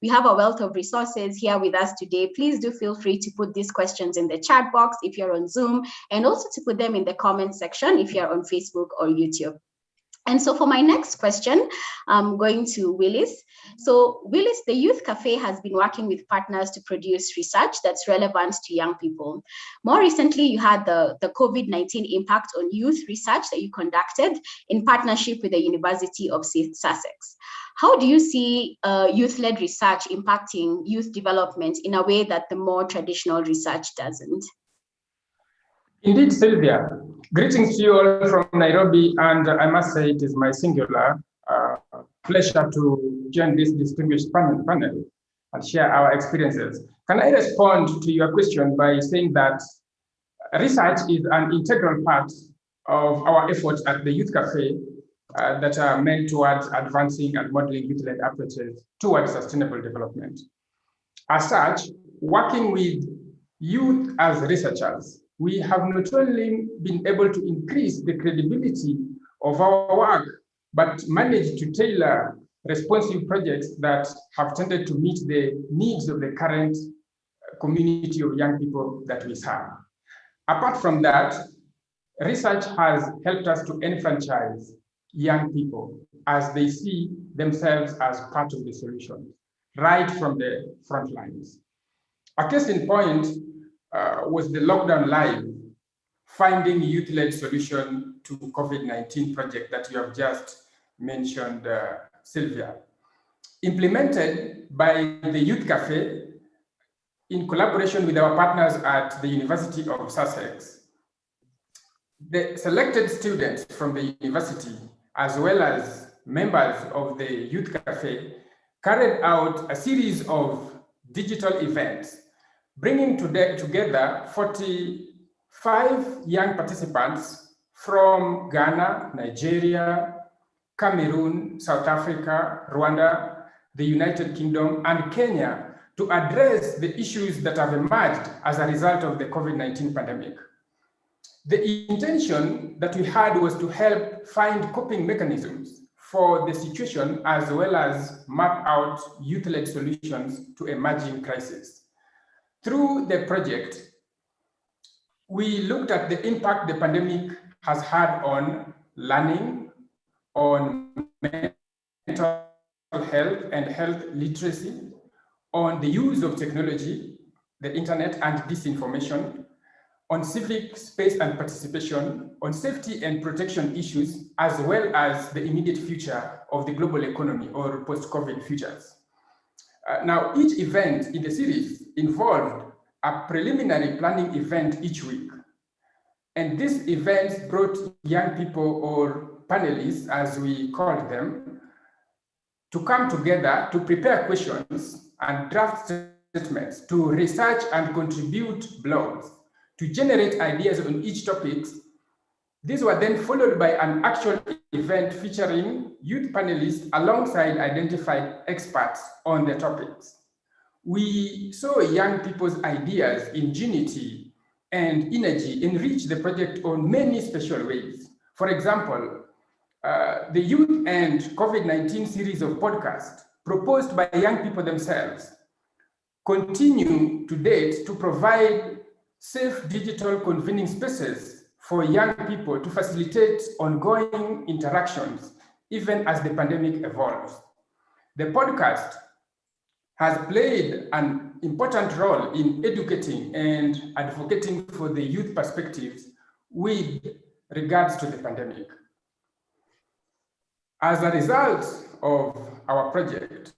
we have a wealth of resources here with us today. Please do feel free to put these questions in the chat box if you're on Zoom, and also to put them in the comment section if you're on Facebook or YouTube. And so for my next question, I'm going to Willis. So Willis, the Youth Cafe has been working with partners to produce research that's relevant to young people. More recently, you had the COVID-19 impact on youth research that you conducted in partnership with the University of Sussex. How do you see youth-led research impacting youth development in a way that the more traditional research doesn't? Indeed, Sylvia. Greetings to you all from Nairobi, and I must say it is my singular pleasure to join this distinguished panel and share our experiences. Can I respond to your question by saying that research is an integral part of our efforts at the Youth Cafe that are meant towards advancing and modeling youth-led approaches towards sustainable development. As such, working with youth as researchers, we have not only been able to increase the credibility of our work, but managed to tailor responsive projects that have tended to meet the needs of the current community of young people that we serve. Apart from that, research has helped us to enfranchise young people as they see themselves as part of the solution, right from the front lines. A case in point was the Lockdown Live, finding youth-led solution to COVID-19 project that you have just mentioned, Sylvia. Implemented by the Youth Cafe in collaboration with our partners at the University of Sussex. The selected students from the university, as well as members of the Youth Cafe, carried out a series of digital events, bringing together 45 young participants from Ghana, Nigeria, Cameroon, South Africa, Rwanda, the United Kingdom, and Kenya to address the issues that have emerged as a result of the COVID-19 pandemic. The intention that we had was to help find coping mechanisms for the situation, as well as map out youth-led solutions to emerging crises. Through the project, we looked at the impact the pandemic has had on learning, on mental health and health literacy, on the use of technology, the internet and disinformation, on civic space and participation, on safety and protection issues, as well as the immediate future of the global economy or post-COVID futures. Now, each event in the series involved a preliminary planning event each week. And these events brought young people, or panelists, as we called them, to come together to prepare questions and draft statements, to research and contribute blogs, to generate ideas on each topic These were then followed by an actual event featuring youth panelists alongside identified experts on the topics. We saw young people's ideas, ingenuity, and energy enrich the project on many special ways. For example, the Youth and COVID-19 series of podcasts proposed by young people themselves continue to date to provide safe digital convening spaces for young people to facilitate ongoing interactions, even as the pandemic evolves. The podcast has played an important role in educating and advocating for the youth perspectives with regards to the pandemic. As a result of our project,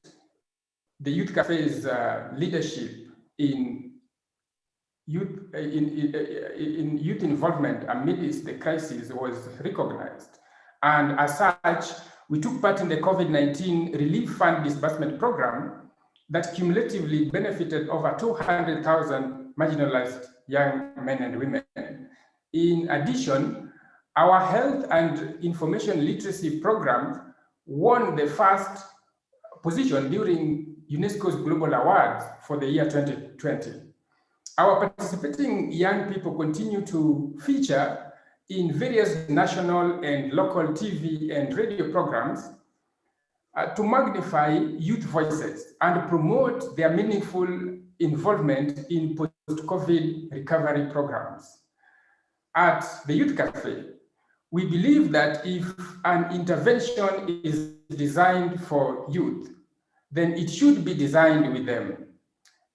the Youth Cafe's leadership in youth involvement amidst the crisis was recognized. And as such, we took part in the COVID-19 Relief Fund Disbursement Program that cumulatively benefited over 200,000 marginalized young men and women. In addition, our health and information literacy program won the first position during UNESCO's Global Awards for the year 2020. Our participating young people continue to feature in various national and local TV and radio programs to magnify youth voices and promote their meaningful involvement in post-COVID recovery programs. At the Youth Cafe, we believe that if an intervention is designed for youth, then it should be designed with them.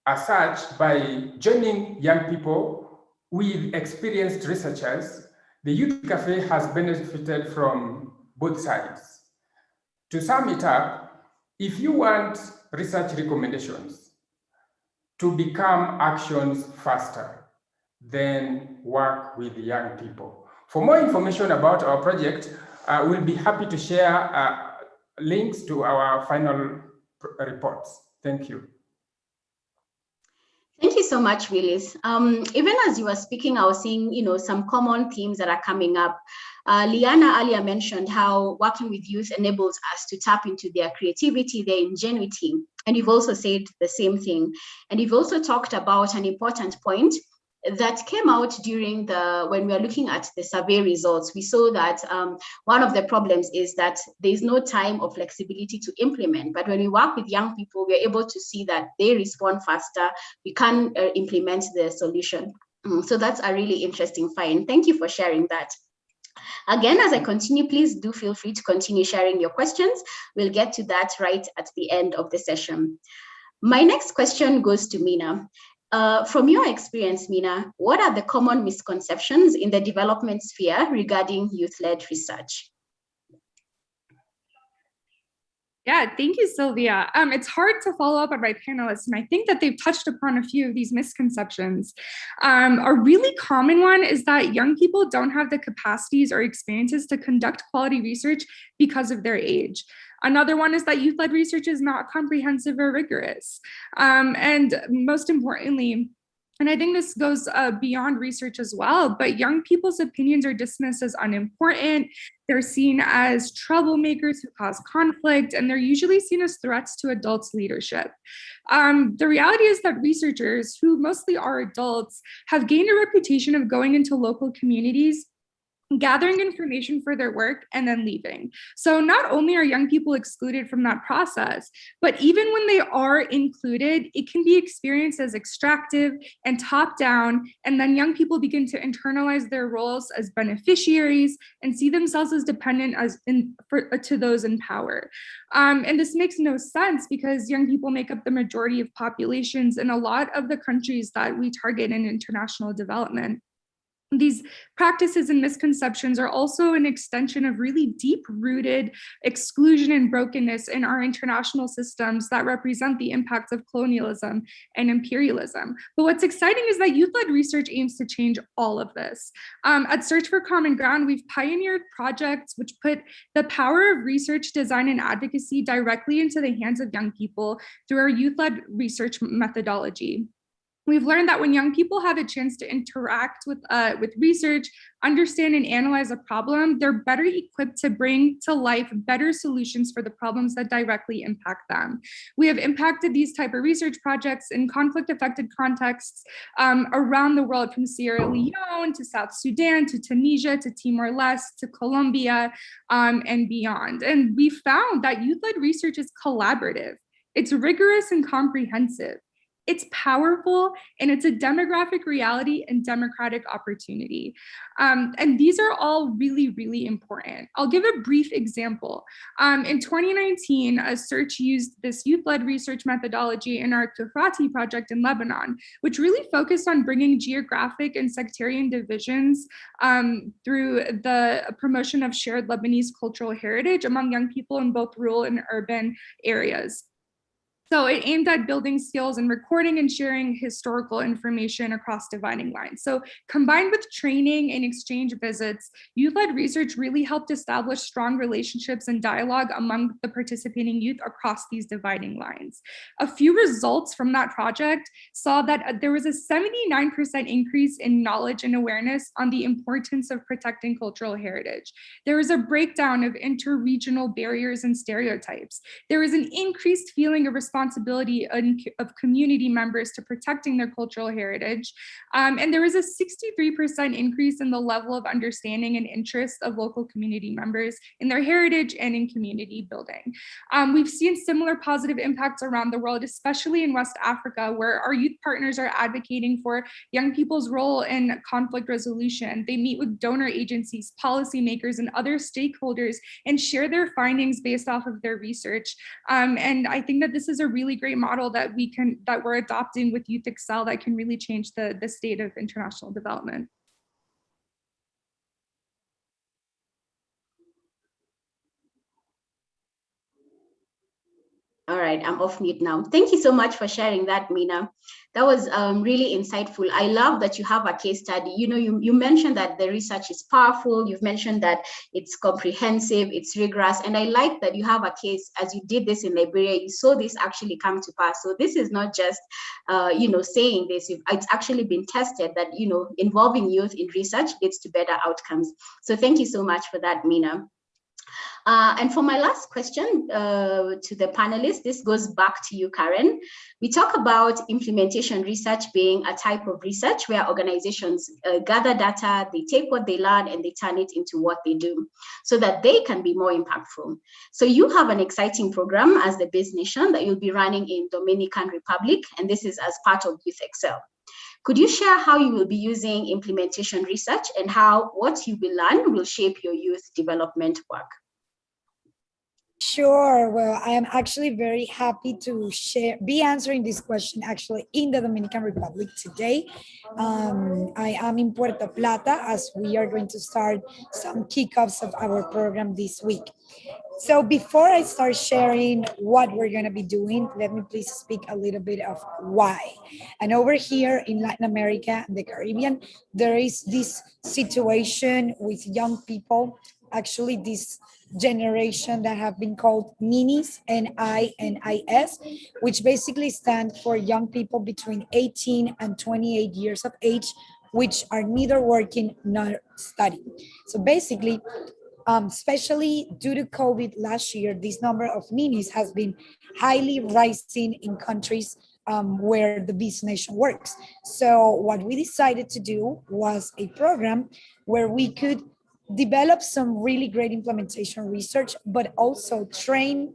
As such, by joining young people with experienced researchers, the Youth Cafe has benefited from both sides. To sum it up, if you want research recommendations to become actions faster, then work with young people. For more information about our project, we'll be happy to share links to our final reports. Thank you. Thank you so much, Willis. Even as you were speaking, I was seeing, some common themes that are coming up. Liana earlier mentioned how working with youth enables us to tap into their creativity, their ingenuity, and you've also said the same thing. And you've also talked about an important point that came out during when we were looking at the survey results. We saw that one of the problems is that there's no time or flexibility to implement. But when we work with young people, we're able to see that they respond faster. We can implement the solution. So that's a really interesting find. Thank you for sharing that. Again, as I continue, please do feel free to continue sharing your questions. We'll get to that right at the end of the session. My next question goes to Mina. From your experience, Mina, what are the common misconceptions in the development sphere regarding youth-led research? Yeah, thank you, Sylvia. It's hard to follow up on my panelists, and I think that they've touched upon a few of these misconceptions. A really common one is that young people don't have the capacities or experiences to conduct quality research because of their age. Another one is that youth-led research is not comprehensive or rigorous. And most importantly, and I think this goes beyond research as well, but young people's opinions are dismissed as unimportant. They're seen as troublemakers who cause conflict, and they're usually seen as threats to adults' leadership. The reality is that researchers, who mostly are adults, have gained a reputation of going into local communities, gathering information for their work, and then leaving. So not only are young people excluded from that process, but even when they are included, it can be experienced as extractive and top-down, and then young people begin to internalize their roles as beneficiaries and see themselves as dependent to those in power. And this makes no sense because young people make up the majority of populations in a lot of the countries that we target in international development. These practices and misconceptions are also an extension of really deep-rooted exclusion and brokenness in our international systems that represent the impacts of colonialism and imperialism. But what's exciting is that youth-led research aims to change all of this. At Search for Common Ground, we've pioneered projects which put the power of research, design, and advocacy directly into the hands of young people through our youth-led research methodology. We've learned that when young people have a chance to interact with research, understand and analyze a problem, they're better equipped to bring to life better solutions for the problems that directly impact them. We have impacted these type of research projects in conflict-affected contexts around the world, from Sierra Leone to South Sudan to Tunisia to Timor-Leste to Colombia and beyond. And we found that youth-led research is collaborative. It's rigorous and comprehensive. It's powerful, and it's a demographic reality and democratic opportunity. And these are all really, really important. I'll give a brief example. In 2019, a search used this youth-led research methodology in our Tufrati project in Lebanon, which really focused on bringing geographic and sectarian divisions through the promotion of shared Lebanese cultural heritage among young people in both rural and urban areas. So it aimed at building skills and recording and sharing historical information across dividing lines. So combined with training and exchange visits, youth-led research really helped establish strong relationships and dialogue among the participating youth across these dividing lines. A few results from that project saw that there was a 79% increase in knowledge and awareness on the importance of protecting cultural heritage. There was a breakdown of interregional barriers and stereotypes. There was an increased feeling of responsibility of community members to protecting their cultural heritage. And there was a 63% increase in the level of understanding and interest of local community members in their heritage and in community building. We've seen similar positive impacts around the world, especially in West Africa, where our youth partners are advocating for young people's role in conflict resolution. They meet with donor agencies, policymakers, and other stakeholders and share their findings based off of their research. And I think that this is a really great model that we're adopting with Youth Excel that can really change the state of international development. All right, I'm off mute now. Thank you so much for sharing that, Mina. That was really insightful. I love that you have a case study. You know, you mentioned that the research is powerful. You've mentioned that it's comprehensive, it's rigorous. And I like that you have a case, as you did this in Liberia, you saw this actually come to pass. So this is not just, saying this, it's actually been tested that, involving youth in research leads to better outcomes. So thank you so much for that, Mina. And for my last question to the panelists, this goes back to you, Karen. We talk about implementation research being a type of research where organizations gather data, they take what they learn and they turn it into what they do so that they can be more impactful. So you have an exciting program as the Biz Nation that you'll be running in Dominican Republic, and this is as part of Youth Excel. Could you share how you will be using implementation research and how what you will learn will shape your youth development work? Sure. Well, I am actually very happy to be answering this question actually in the Dominican Republic today. I am in Puerto Plata as we are going to start some kickoffs of our program this week. So before I start sharing what we're going to be doing, let me please speak a little bit of why. And over here in Latin America and the Caribbean, there is this situation with young people, actually this generation that have been called NINIs, N-I-N-I-S, which basically stand for young people between 18 and 28 years of age, which are neither working nor studying. So basically, especially due to COVID last year, this number of NINIs has been highly rising in countries where the Biz Nation works. So what we decided to do was a program where we could develop some really great implementation research, but also train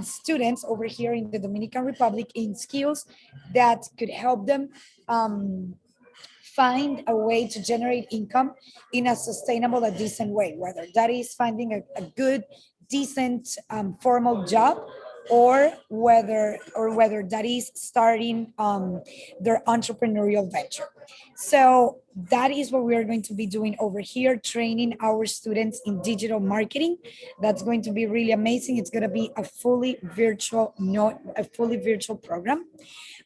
students over here in the Dominican Republic in skills that could help them find a way to generate income in a sustainable and decent way, whether that is finding a good, decent, formal job, or whether that is starting their entrepreneurial venture. So that is what we are going to be doing over here, training our students in digital marketing. That's going to be really amazing. It's going to be a fully virtual program.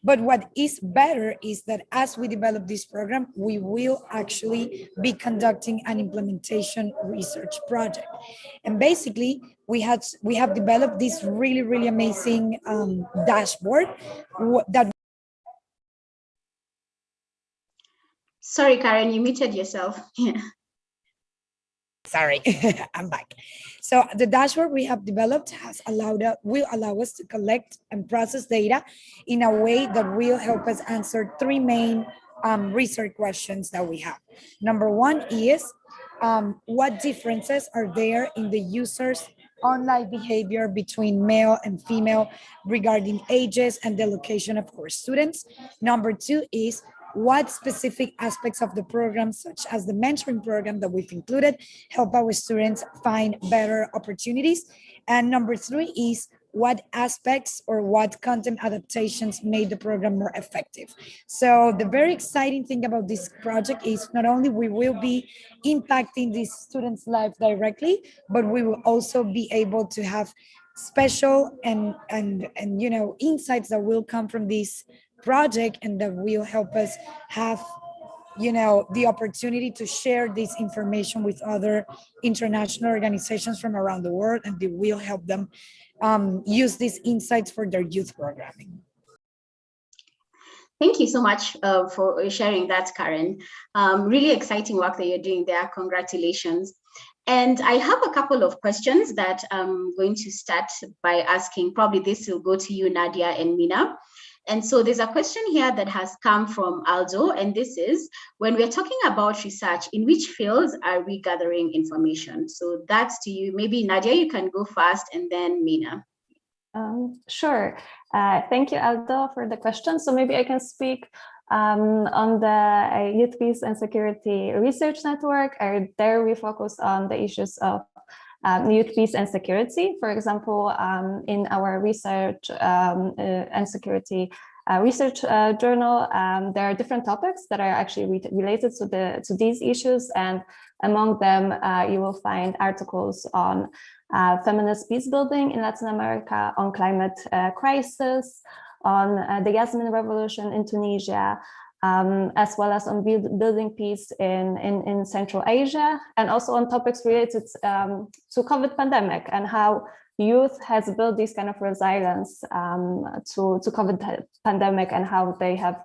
But what is better is that as we develop this program, we will actually be conducting an implementation research project. And basically, we have developed this really, really amazing dashboard that Sorry, Karen, you muted yourself. Yeah. Sorry, I'm back. So the dashboard we have developed will allow us to collect and process data in a way that will help us answer three main research questions that we have. Number one is, what differences are there in the users' online behavior between male and female regarding ages and the location of course students? Number two is, what specific aspects of the program, such as the mentoring program that we've included, help our students find better opportunities? And number three is, what aspects or what content adaptations made the program more effective? So the very exciting thing about this project is not only we will be impacting these students' life directly, but we will also be able to have special and insights that will come from this project and that will help us have the opportunity to share this information with other international organizations from around the world, and they will help them use these insights for their youth programming. Thank you so much for sharing that, Karen. Really exciting work that you're doing there. Congratulations. And I have a couple of questions that I'm going to start by asking. Probably this will go to you, Nadia and Mina. And so there's a question here that has come from Aldo, and this is, when we're talking about research, in which fields are we gathering information? So that's to you. Maybe Nadia, you can go first, and then Mina. Sure. Thank you, Aldo, for the question. So maybe I can speak on the Youth Peace and Security Research Network. There we focus on the issues of youth peace and security. For example, in our research and security research journal, there are different topics that are actually related to these issues, and among them you will find articles on feminist peace building in Latin America, on climate crisis, on the Yasmin Revolution in Tunisia, as well as on building peace in Central Asia, and also on topics related to COVID pandemic and how youth has built this kind of resilience to COVID pandemic, and how they have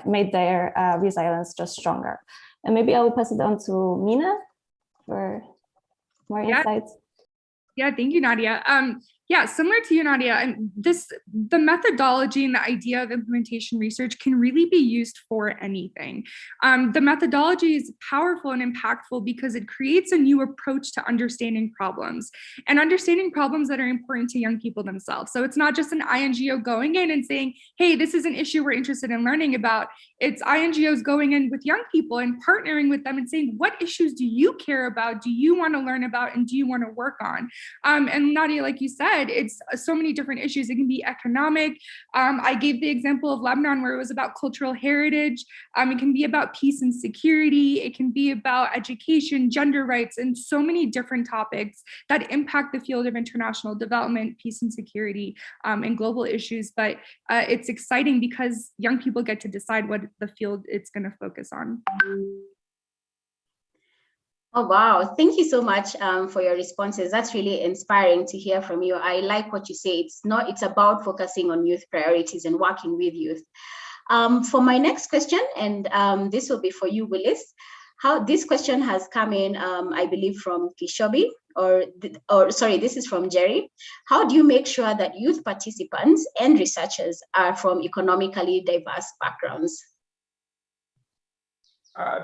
made their resilience just stronger. And maybe I will pass it on to Mina for more insights. Yeah, thank you, Nadia. Yeah, similar to you, Nadia, and the methodology and the idea of implementation research can really be used for anything. The methodology is powerful and impactful because it creates a new approach to understanding problems that are important to young people themselves. So it's not just an INGO going in and saying, hey, this is an issue we're interested in learning about. It's INGOs going in with young people and partnering with them and saying, what issues do you care about, do you want to learn about, and do you want to work on? And Nadia, like you said, it's so many different issues. It can be economic. I gave the example of Lebanon where it was about cultural heritage. It can be about peace and security. It can be about education, gender rights, and so many different topics that impact the field of international development, peace and security, and global issues. But it's exciting because young people get to decide what the field it's going to focus on. Oh, wow. Thank you so much for your responses. That's really inspiring to hear from you. I like what you say. It's about focusing on youth priorities and working with youth. For my next question, and this will be for you, Willis. This question has come in, I believe, from Kishobi, or sorry, this is from Jerry. How do you make sure that youth participants and researchers are from economically diverse backgrounds?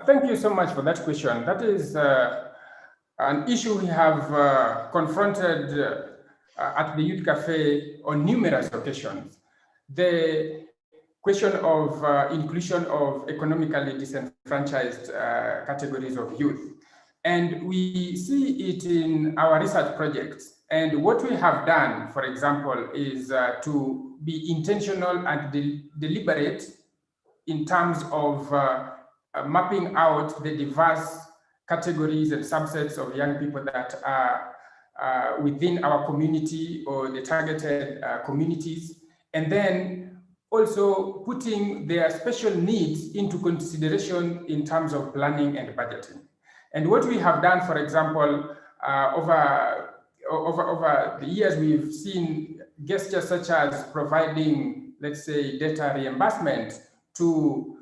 Thank you so much for that question. That is an issue we have confronted at the Youth Cafe on numerous occasions. The question of inclusion of economically disenfranchised categories of youth. And we see it in our research projects. And what we have done, for example, is to be intentional and deliberate in terms of mapping out the diverse categories and subsets of young people that are within our community or the targeted communities, and then also putting their special needs into consideration in terms of planning and budgeting. And what we have done, for example, over the years, we've seen gestures such as providing let's say, data reimbursement to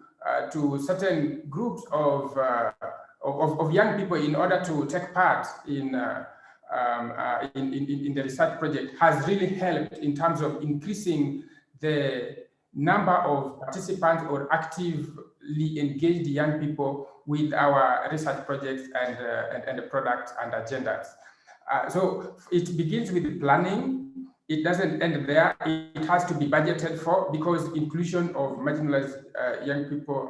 certain groups of young people in order to take part in the research project has really helped in terms of increasing the number of participants or actively engaged young people with our research projects and the products and agendas. So it begins with planning. It doesn't end there. It has to be budgeted for, because inclusion of marginalized young people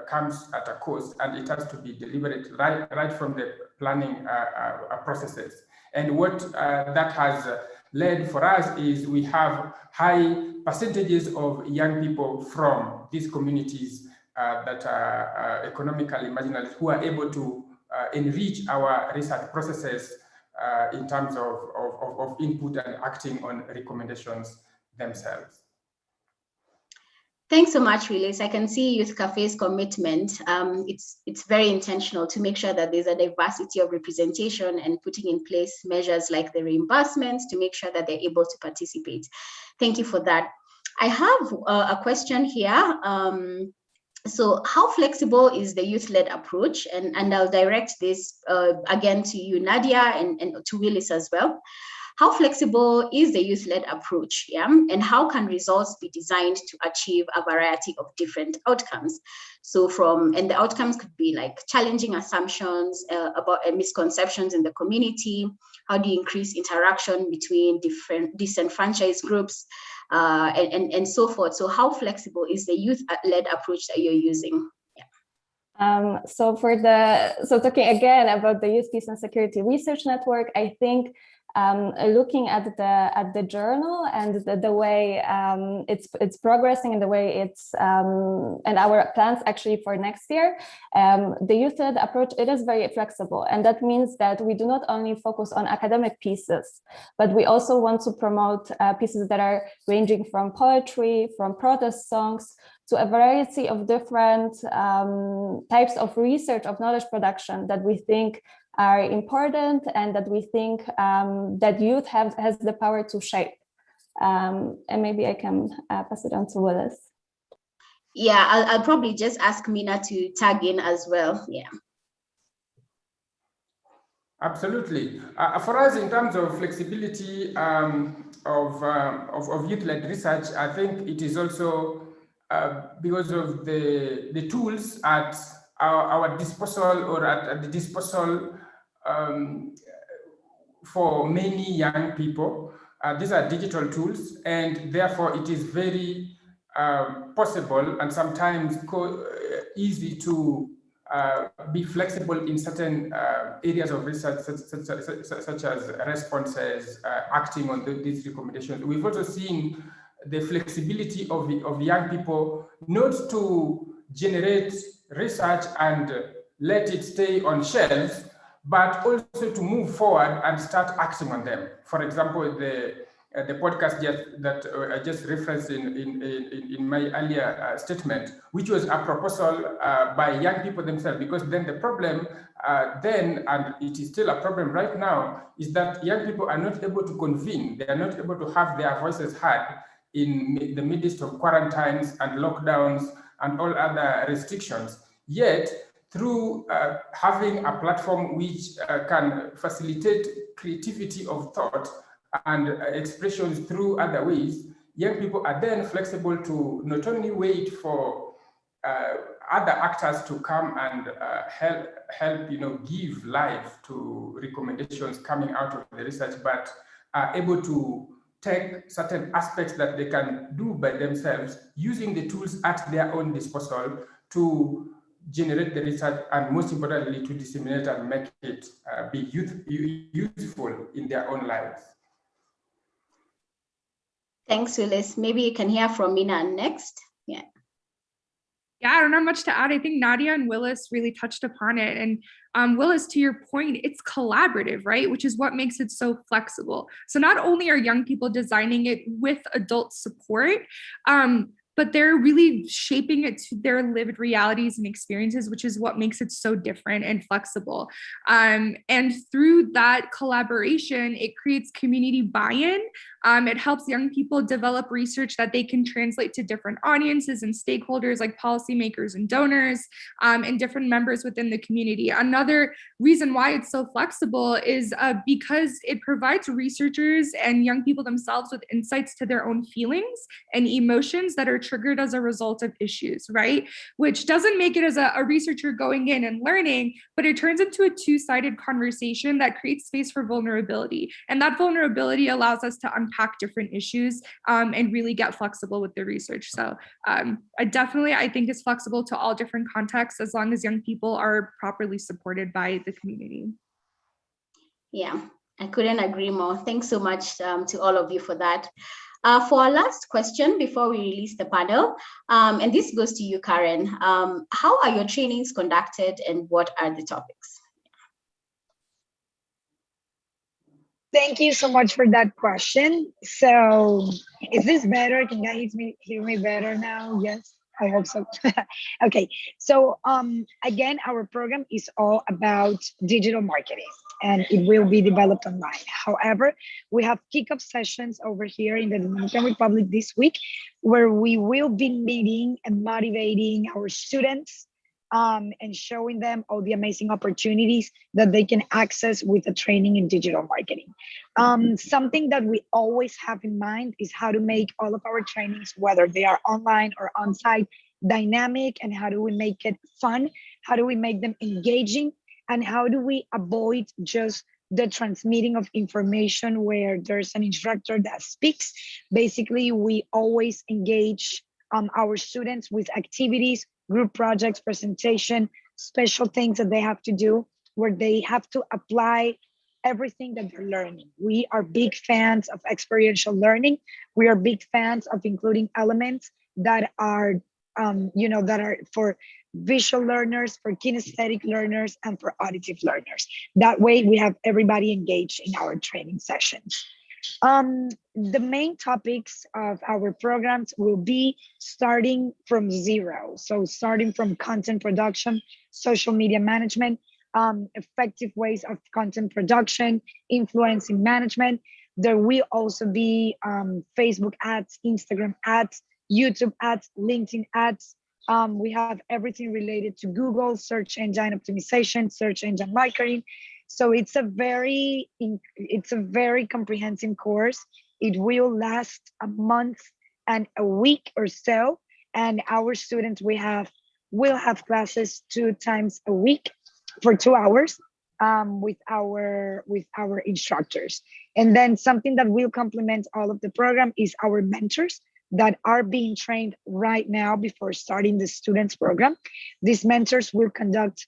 comes at a cost, and it has to be deliberate right from the planning processes. And what that has led for us is we have high percentages of young people from these communities that are economically marginalized who are able to enrich our research processes in terms of input and acting on recommendations themselves. Thanks so much, Willis. I can see Youth Cafe's commitment. It's very intentional to make sure that there's a diversity of representation and putting in place measures like the reimbursements to make sure that they're able to participate. Thank you for that. I have a question here. So how flexible is the youth-led approach? And I'll direct this again to you, Nadia, and to Willis as well. How flexible is the youth-led approach, yeah? And how can results be designed to achieve a variety of different outcomes? So and the outcomes could be like challenging assumptions about misconceptions in the community. How do you increase interaction between different disenfranchised groups, and so forth? So how flexible is the youth-led approach that you're using? So talking again about the Youth Peace and Security Research Network, I think looking at the journal and the way it's progressing and the way it's and our plans actually for next year, the youth-led approach, it is very flexible, and that means that we do not only focus on academic pieces, but we also want to promote pieces that are ranging from poetry, from protest songs, to a variety of different types of research, of knowledge production that we think are important and that we think that youth has the power to shape. And maybe I can pass it on to Willis. Yeah, I'll probably just ask Mina to tag in as well. Yeah. Absolutely. For us, in terms of flexibility of youth-led research, I think it is also because of the tools at our disposal, or at the disposal for many young people. These are digital tools, and therefore it is very possible and sometimes easy to be flexible in certain areas of research, such as responses, acting on these recommendations. We've also seen the flexibility of young people not to generate research and let it stay on shelves, but also to move forward and start acting on them. For example, the podcast that I just referenced in my earlier statement, which was a proposal by young people themselves, because then the problem then, and it is still a problem right now, is that young people are not able to convene. They are not able to have their voices heard in the midst of quarantines and lockdowns and all other restrictions. Yet, through having a platform which can facilitate creativity of thought and expressions through other ways, young people are then flexible to not only wait for other actors to come and help give life to recommendations coming out of the research, but are able to take certain aspects that they can do by themselves, using the tools at their own disposal to generate the research, and most importantly, to disseminate and make it be useful in their own lives. Thanks, Willis. Maybe you can hear from Mina next. Yeah. Yeah, I don't have much to add. I think Nadia and Willis really touched upon it. And Willis, to your point, it's collaborative, right? Which is what makes it so flexible. So not only are young people designing it with adult support, but they're really shaping it to their lived realities and experiences, which is what makes it so different and flexible. And through that collaboration, it creates community buy-in It helps young people develop research that they can translate to different audiences and stakeholders like policymakers and donors, and different members within the community. Another reason why it's so flexible is because it provides researchers and young people themselves with insights to their own feelings and emotions that are triggered as a result of issues, right? Which doesn't make it as a researcher going in and learning, but it turns into a two-sided conversation that creates space for vulnerability. And that vulnerability allows us to unpack different issues and really get flexible with the research. So I think it's flexible to all different contexts as long as young people are properly supported by the community. Yeah, I couldn't agree more. Thanks so much to all of you for that. For our last question before we release the panel, and this goes to you, Karen. How are your trainings conducted and what are the topics? Thank you so much for that question. So is this better? Can you guys hear me better now? Yes, I hope so. Okay, so again, our program is all about digital marketing and it will be developed online. However, we have kickoff sessions over here in the Dominican Republic this week where we will be meeting and motivating our students and showing them all the amazing opportunities that they can access with the training in digital marketing. Something that we always have in mind is how to make all of our trainings, whether they are online or on-site, dynamic, and how do we make it fun? How do we make them engaging? And how do we avoid just the transmitting of information where there's an instructor that speaks? Basically, we always engage our students with activities, group projects, presentation, special things that they have to do where they have to apply everything that they're learning. We are big fans of experiential learning. We are big fans of including elements that are, that are for visual learners, for kinesthetic learners, and for auditive learners. That way we have everybody engaged in our training sessions. The main topics of our programs will be starting from zero. So starting from content production, social media management, effective ways of content production, influencing management. There will also be Facebook ads, Instagram ads, YouTube ads, LinkedIn ads. We have everything related to Google, search engine optimization, search engine marketing. So it's a very comprehensive course. It will last a month and a week or so. And our students will have classes 2 times a week for 2 hours with our instructors. And then something that will complement all of the program is our mentors that are being trained right now before starting the students program. These mentors will conduct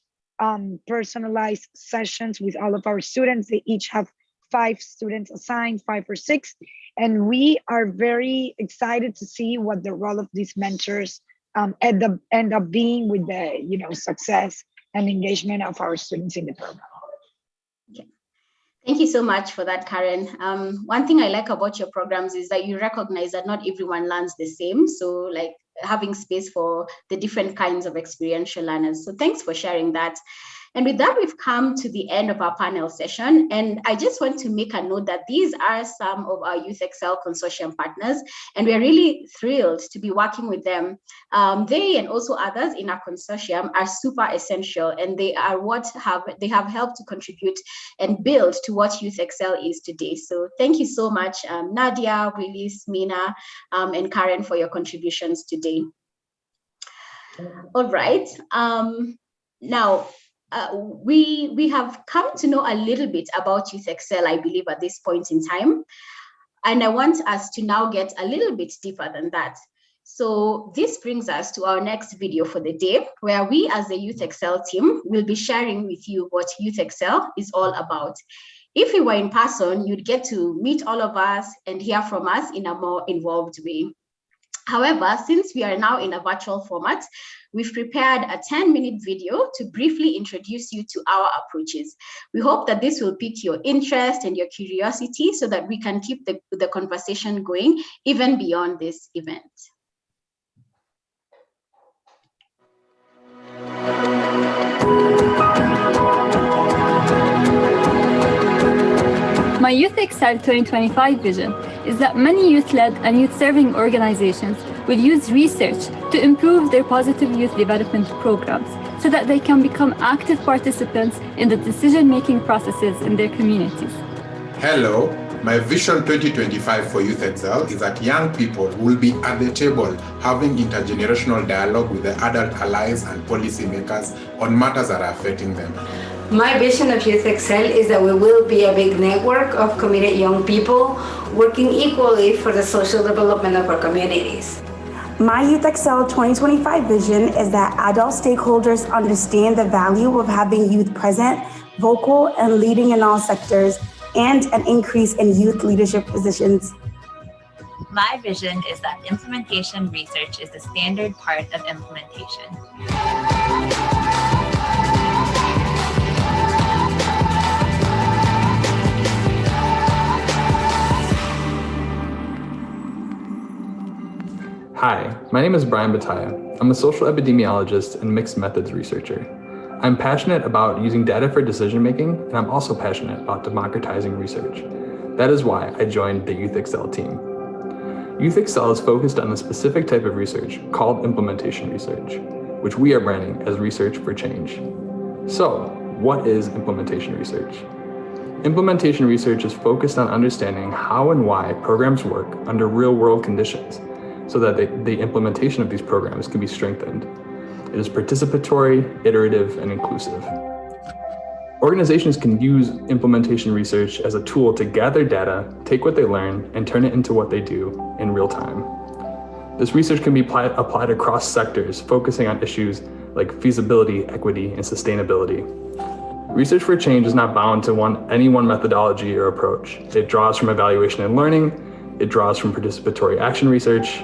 personalized sessions with all of our students. They each have 5 students assigned, 5 or 6. And we are very excited to see what the role of these mentors end up being with the success and engagement of our students in the program. Okay. Thank you so much for that, Karen. One thing I like about your programs is that you recognize that not everyone learns the same. So like having space for the different kinds of experiential learners. So thanks for sharing that. And with that, we've come to the end of our panel session. And I just want to make a note that these are some of our Youth Excel Consortium partners, and we're really thrilled to be working with them. They and also others in our consortium are super essential, and they are they have helped to contribute and build to what Youth Excel is today. So thank you so much, Nadia, Willis, Mina, and Karen for your contributions today. All right. Now, we have come to know a little bit about Youth Excel, I believe, at this point in time. And I want us to now get a little bit deeper than that. So this brings us to our next video for the day, where we as the Youth Excel team will be sharing with you what Youth Excel is all about. If you were in person, you'd get to meet all of us and hear from us in a more involved way. However, since we are now in a virtual format, we've prepared a 10-minute video to briefly introduce you to our approaches. We hope that this will pique your interest and your curiosity so that we can keep the conversation going even beyond this event. My Youth Excel 2025 vision is that many youth-led and youth-serving organizations will use research to improve their positive youth development programs so that they can become active participants in the decision-making processes in their communities. Hello, my vision 2025 for Youth Excel is that young people will be at the table having intergenerational dialogue with the adult allies and policymakers on matters that are affecting them. My vision of Youth Excel is that we will be a big network of committed young people working equally for the social development of our communities. My Youth Excel 2025 vision is that adult stakeholders understand the value of having youth present, vocal, and leading in all sectors, and an increase in youth leadership positions. My vision is that implementation research is the standard part of implementation. Hi, my name is Brian Bataya. I'm a social epidemiologist and mixed methods researcher. I'm passionate about using data for decision-making, and I'm also passionate about democratizing research. That is why I joined the Youth Excel team. Youth Excel is focused on a specific type of research called implementation research, which we are branding as research for change. So, what is implementation research? Implementation research is focused on understanding how and why programs work under real-world conditions, so that the implementation of these programs can be strengthened. It is participatory, iterative, and inclusive. Organizations can use implementation research as a tool to gather data, take what they learn, and turn it into what they do in real time. This research can be applied across sectors, focusing on issues like feasibility, equity, and sustainability. Research for change is not bound to any one methodology or approach. It draws from evaluation and learning. It draws from participatory action research.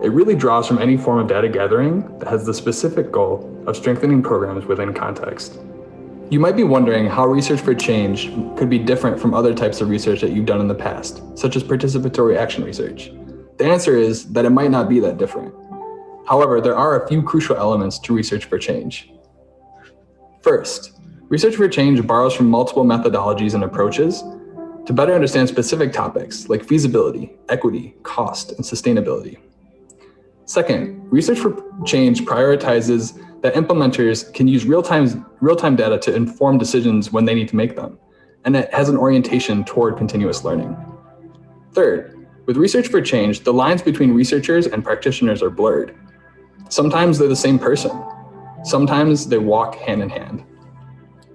It really draws from any form of data gathering that has the specific goal of strengthening programs within context. You might be wondering how research for change could be different from other types of research that you've done in the past, such as participatory action research. The answer is that it might not be that different. However, there are a few crucial elements to research for change. First, research for change borrows from multiple methodologies and approaches to better understand specific topics like feasibility, equity, cost, and sustainability. Second, research for change prioritizes that implementers can use real-time data to inform decisions when they need to make them, and it has an orientation toward continuous learning. Third, with research for change, the lines between researchers and practitioners are blurred. Sometimes they're the same person. Sometimes they walk hand in hand.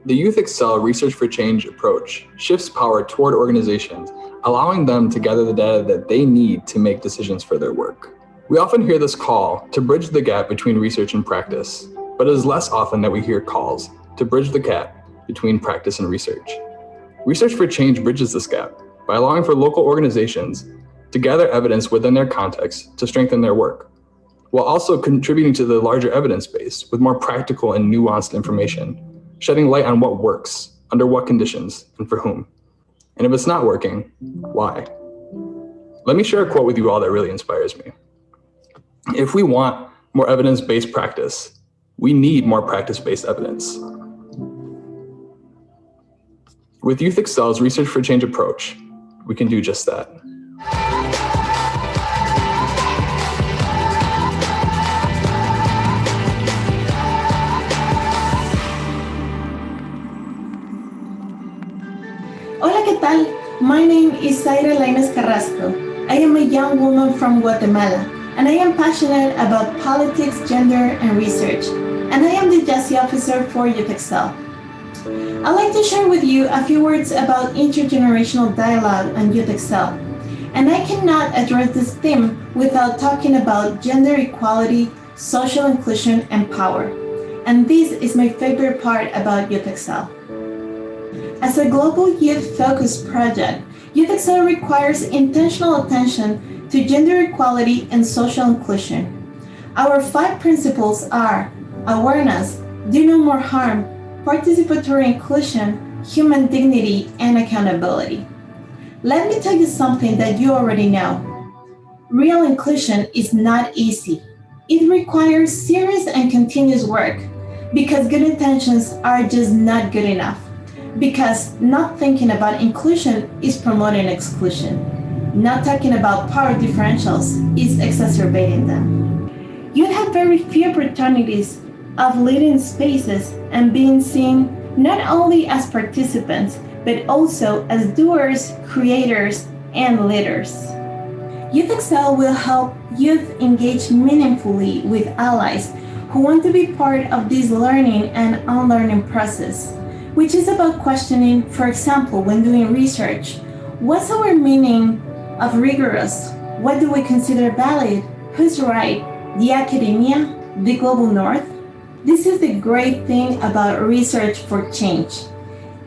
The Youth Excel Research for Change approach shifts power toward organizations, allowing them to gather the data that they need to make decisions for their work. We often hear this call to bridge the gap between research and practice, but it is less often that we hear calls to bridge the gap between practice and research. Research for Change bridges this gap by allowing for local organizations to gather evidence within their context to strengthen their work, while also contributing to the larger evidence base with more practical and nuanced information, shedding light on what works, under what conditions, and for whom. And if it's not working, why? Let me share a quote with you all that really inspires me. If we want more evidence-based practice, we need more practice-based evidence. With Youth Excel's Research for Change approach, we can do just that. Hola, ¿qué tal? My name is Zaira Lainez Carrasco. I am a young woman from Guatemala, and I am passionate about politics, gender, and research. And I am the JASI officer for Youth Excel. I'd like to share with you a few words about intergenerational dialogue and Youth Excel. And I cannot address this theme without talking about gender equality, social inclusion, and power. And this is my favorite part about Youth Excel. As a global youth-focused project, Youth Excel requires intentional attention to gender equality and social inclusion. Our 5 principles are awareness, do no more harm, participatory inclusion, human dignity, and accountability. Let me tell you something that you already know. Real inclusion is not easy. It requires serious and continuous work because good intentions are just not good enough. Because not thinking about inclusion is promoting exclusion. not talking about power differentials, is exacerbating them. Youth have very few opportunities of leading spaces and being seen not only as participants, but also as doers, creators, and leaders. Youth Excel will help youth engage meaningfully with allies who want to be part of this learning and unlearning process, which is about questioning, for example, when doing research, what's our meaning of rigorous? What do we consider valid? Who's right? The academia? The global north? This is the great thing about research for change.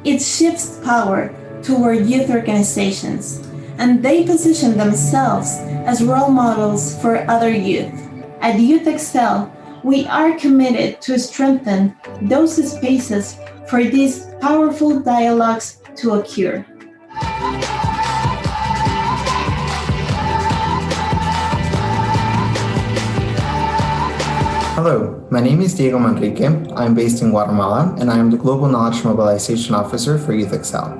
It shifts power toward youth organizations, and they position themselves as role models for other youth. At Youth Excel, we are committed to strengthen those spaces for these powerful dialogues to occur. Hello, my name is Diego Manrique. I'm based in Guatemala, and I am the Global Knowledge Mobilization Officer for Youth Excel.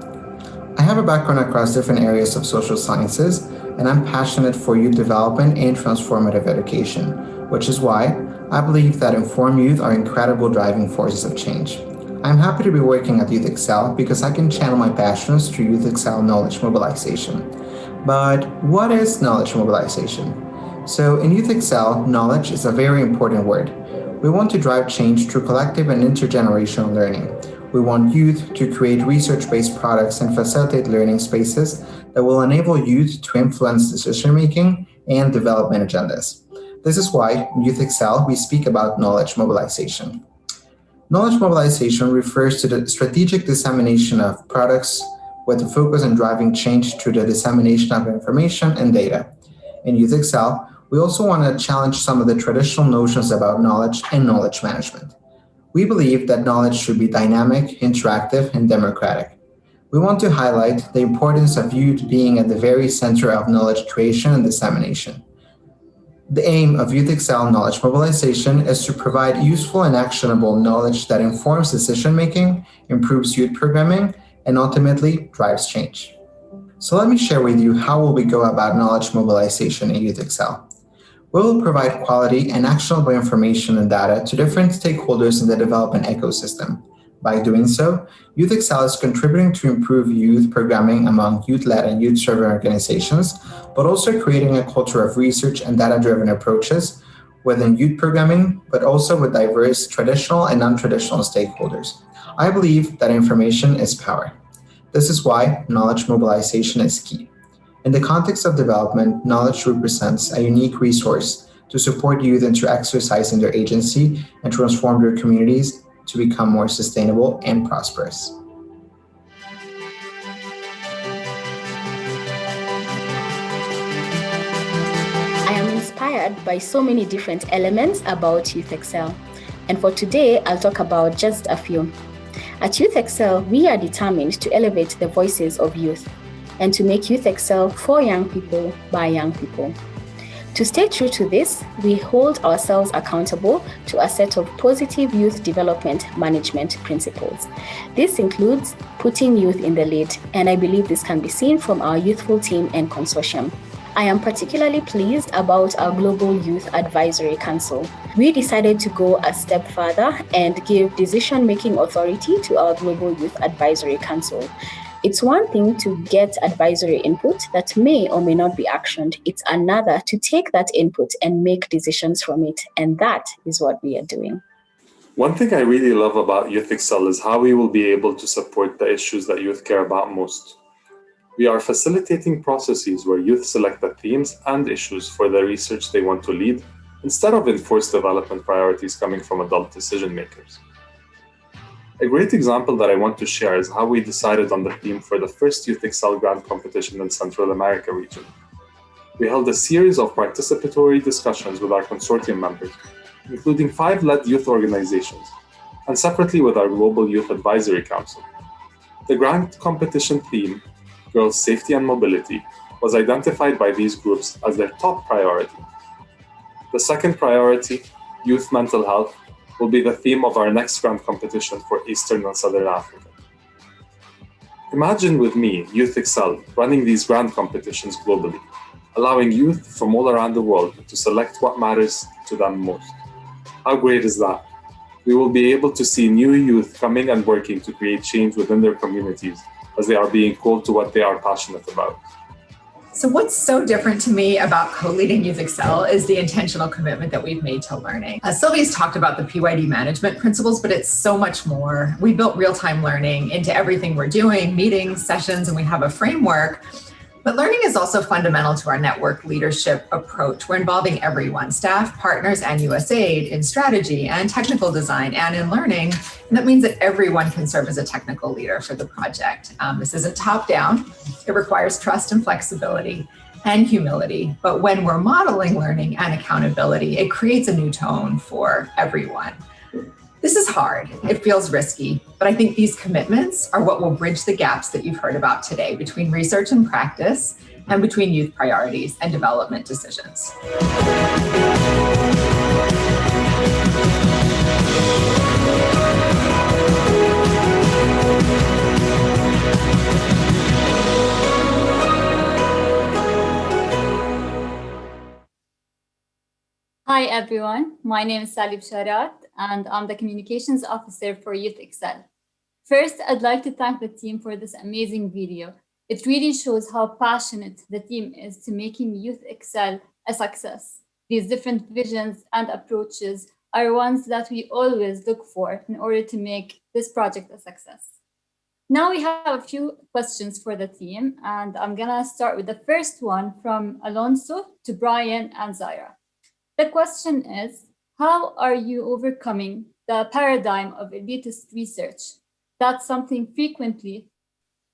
I have a background across different areas of social sciences, and I'm passionate for youth development and transformative education, which is why I believe that informed youth are incredible driving forces of change. I'm happy to be working at Youth Excel because I can channel my passions through Youth Excel knowledge mobilization. But what is knowledge mobilization? So in Youth Excel, knowledge is a very important word. We want to drive change through collective and intergenerational learning. We want youth to create research-based products and facilitate learning spaces that will enable youth to influence decision-making and development agendas. This is why in Youth Excel, we speak about knowledge mobilization. Knowledge mobilization refers to the strategic dissemination of products with a focus on driving change through the dissemination of information and data. In Youth Excel, we also want to challenge some of the traditional notions about knowledge and knowledge management. We believe that knowledge should be dynamic, interactive, and democratic. We want to highlight the importance of youth being at the very center of knowledge creation and dissemination. The aim of Youth Excel knowledge mobilization is to provide useful and actionable knowledge that informs decision-making, improves youth programming, and ultimately drives change. So let me share with you how will we go about knowledge mobilization in Youth Excel. We will provide quality and actionable information and data to different stakeholders in the development ecosystem. By doing so, Youth Excel is contributing to improve youth programming among youth-led and youth-driven organizations, but also creating a culture of research and data-driven approaches within youth programming, but also with diverse traditional and non-traditional stakeholders. I believe that information is power. This is why knowledge mobilization is key. In the context of development, knowledge represents a unique resource to support youth into exercising their agency and transform their communities to become more sustainable and prosperous. I am inspired by so many different elements about Youth Excel. And for today, I'll talk about just a few. At Youth Excel, we are determined to elevate the voices of youth and to make Youth Excel for young people by young people. To stay true to this, we hold ourselves accountable to a set of positive youth development management principles. This includes putting youth in the lead, and I believe this can be seen from our youthful team and consortium. I am particularly pleased about our Global Youth Advisory Council. We decided to go a step further and give decision-making authority to our Global Youth Advisory Council. It's one thing to get advisory input that may or may not be actioned. It's another to take that input and make decisions from it. And that is what we are doing. One thing I really love about Youth Excel is how we will be able to support the issues that youth care about most. We are facilitating processes where youth select the themes and issues for the research they want to lead, instead of enforced development priorities coming from adult decision makers. A great example that I want to share is how we decided on the theme for the first Youth Excel grant competition in Central America region. We held a series of participatory discussions with our consortium members, including 5 led youth organizations, and separately with our Global Youth Advisory Council. The grant competition theme, Girls' Safety and Mobility, was identified by these groups as their top priority. The second priority, Youth Mental Health, will be the theme of our next grant competition for Eastern and Southern Africa. Imagine with me Youth Excel running these grand competitions globally, allowing youth from all around the world to select what matters to them most. How great is that? We will be able to see new youth coming and working to create change within their communities as they are being called to what they are passionate about. So what's so different to me about co-leading Youth Excel is the intentional commitment that we've made to learning. Sylvia's talked about the PYD management principles, but it's so much more. We built real-time learning into everything we're doing, meetings, sessions, and we have a framework. But learning is also fundamental to our network leadership approach. We're involving everyone, staff, partners, and USAID in strategy and technical design and in learning. And that means that everyone can serve as a technical leader for the project. This isn't top-down. It requires trust and flexibility and humility. But when we're modeling learning and accountability, it creates a new tone for everyone. This is hard, it feels risky, but I think these commitments are what will bridge the gaps that you've heard about today between research and practice and between youth priorities and development decisions. Hi everyone, my name is Salib Sharat and I'm the Communications Officer for Youth Excel. First, I'd like to thank the team for this amazing video. It really shows how passionate the team is to making Youth Excel a success. These different visions and approaches are ones that we always look for in order to make this project a success. Now we have a few questions for the team, and I'm gonna start with the first one from Alonso to Brian and Zaira. The question is, how are you overcoming the paradigm of elitist research? That's something frequently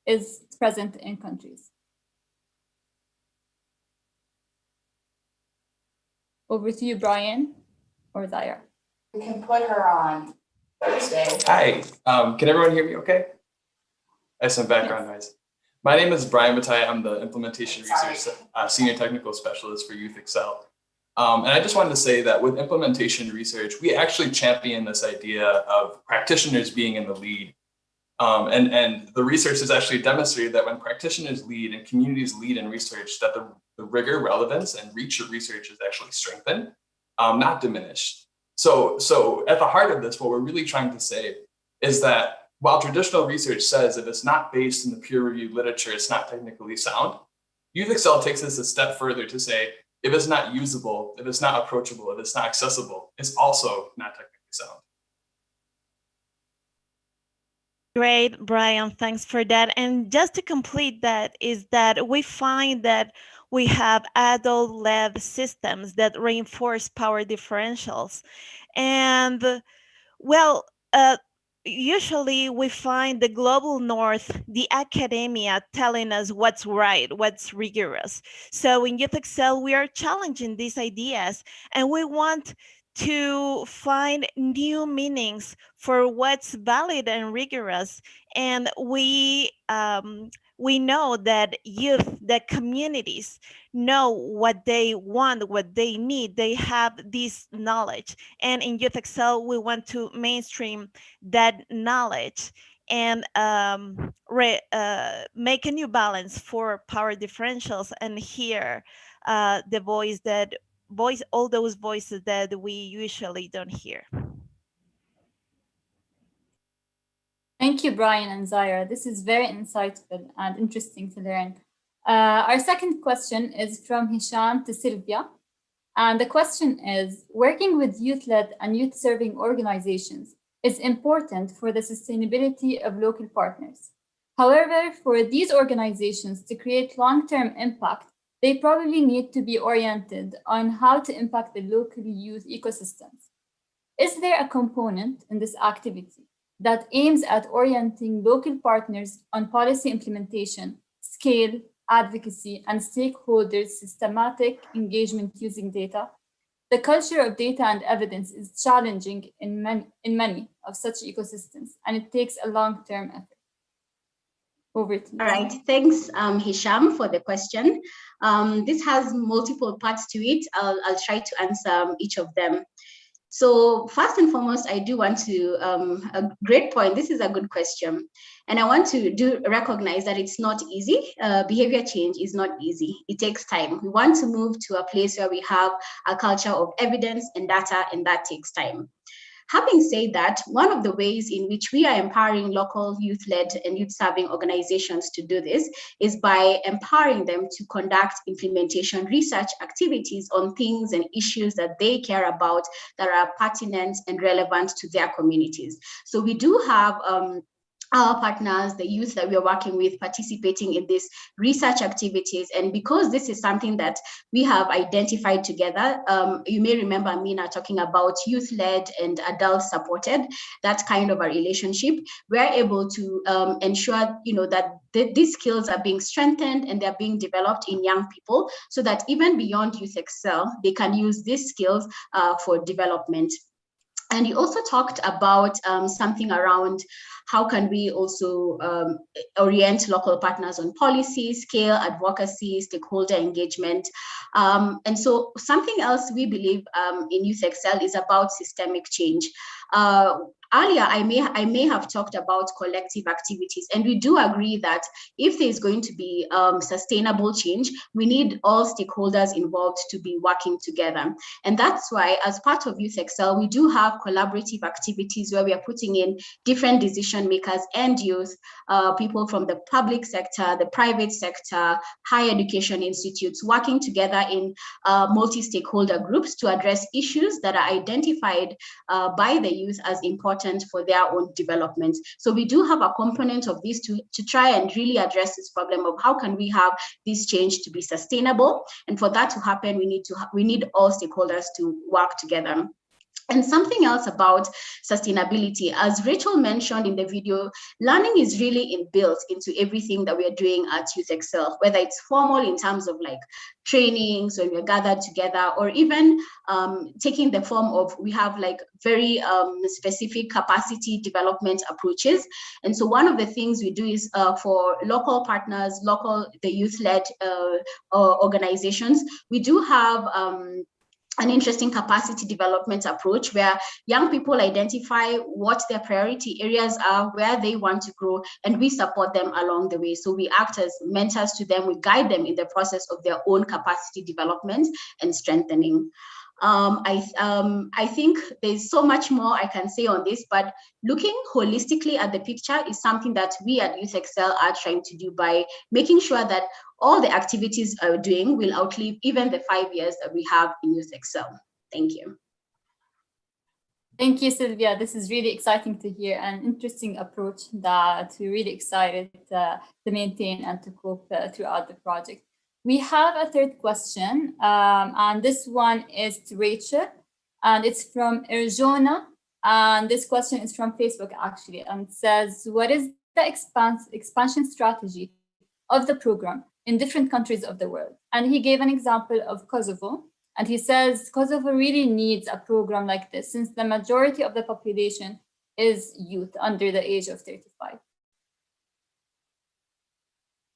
is present in countries. Over to you, Brian or Zaira. We can put her on Thursday. Hi, can everyone hear me okay? I have some background noise. My name is Brian Bataille. I'm the Implementation Research Senior Technical Specialist for Youth Excel. And I just wanted to say that with implementation research, we actually champion this idea of practitioners being in the lead. And the research has actually demonstrated that when practitioners lead and communities lead in research, that the rigor, relevance, and reach of research is actually strengthened, not diminished. So at the heart of this, what we're really trying to say is that while traditional research says if it's not based in the peer-reviewed literature, it's not technically sound, Youth Excel takes this a step further to say, if it's not usable, if it's not approachable, if it's not accessible, it's also not technically sound. Great, Brian, thanks for that. And just to complete that is that we find that we have adult-led systems that reinforce power differentials. And well, usually we find the global north, the academia telling us what's right, what's rigorous. So in Youth Excel, we are challenging these ideas and we want to find new meanings for what's valid and rigorous. And we know that youth, that communities know what they want, what they need. They have this knowledge. And in Youth Excel, we want to mainstream that knowledge and make a new balance for power differentials and hear the all those voices that we usually don't hear. Thank you, Brian and Zaira. This is very insightful and interesting to learn. Our second question is from Hisham to Sylvia. And the question is, working with youth-led and youth-serving organizations is important for the sustainability of local partners. However, for these organizations to create long-term impact, they probably need to be oriented on how to impact the local youth ecosystems. Is there a component in this activity that aims at orienting local partners on policy implementation, scale, advocacy, and stakeholders' systematic engagement using data? The culture of data and evidence is challenging in many of such ecosystems, and it takes a long-term effort. Over to you. All right, thanks, Hisham, for the question. This has multiple parts to it. I'll try to answer each of them. So first and foremost, I do want to, a great point, this is a good question. And I want to recognize that it's not easy. Behavior change is not easy. It takes time. We want to move to a place where we have a culture of evidence and data, and that takes time. Having said that, one of the ways in which we are empowering local youth-led and youth-serving organizations to do this is by empowering them to conduct implementation research activities on things and issues that they care about that are pertinent and relevant to their communities. So we do have our partners, the youth that we are working with, participating in these research activities. And because this is something that we have identified together, you may remember Mina talking about youth-led and adult-supported, that kind of a relationship. We're able to ensure, that these skills are being strengthened and they're being developed in young people, so that even beyond Youth Excel, they can use these skills for development. And you also talked about something around how can we also orient local partners on policy, scale, advocacy, stakeholder engagement. And so something else we believe in Youth Excel is about systemic change. Earlier, I may have talked about collective activities, and we do agree that if there is going to be sustainable change, we need all stakeholders involved to be working together. And that's why, as part of Youth Excel, we do have collaborative activities where we are putting in different decision makers and youth, people from the public sector, the private sector, higher education institutes, working together in multi-stakeholder groups to address issues that are identified by the youth as important for their own development. So we do have a component of this to try and really address this problem of how can we have this change to be sustainable. And for that to happen, we need all stakeholders to work together. And something else about sustainability, as Rachel mentioned in the video, learning is really inbuilt into everything that we are doing at Youth Excel, whether it's formal in terms of like trainings when we're gathered together, or even taking the form of, we have like very specific capacity development approaches. And so one of the things we do is for local partners, the youth-led organizations, we do have an interesting capacity development approach where young people identify what their priority areas are, where they want to grow, and we support them along the way. So we act as mentors to them, we guide them in the process of their own capacity development and strengthening. I think there's so much more I can say on this, but looking holistically at the picture is something that we at Youth Excel are trying to do by making sure that all the activities we're doing will outlive even the 5 years that we have in Youth Excel. Thank you. Thank you, Sylvia. This is really exciting to hear, an interesting approach that we're really excited to maintain and to cope throughout the project. We have a third question, and this one is to Rachel, and it's from Erjona. And this question is from Facebook, actually, and says, what is the expansion strategy of the program in different countries of the world? And he gave an example of Kosovo. And he says, Kosovo really needs a program like this since the majority of the population is youth under the age of 35.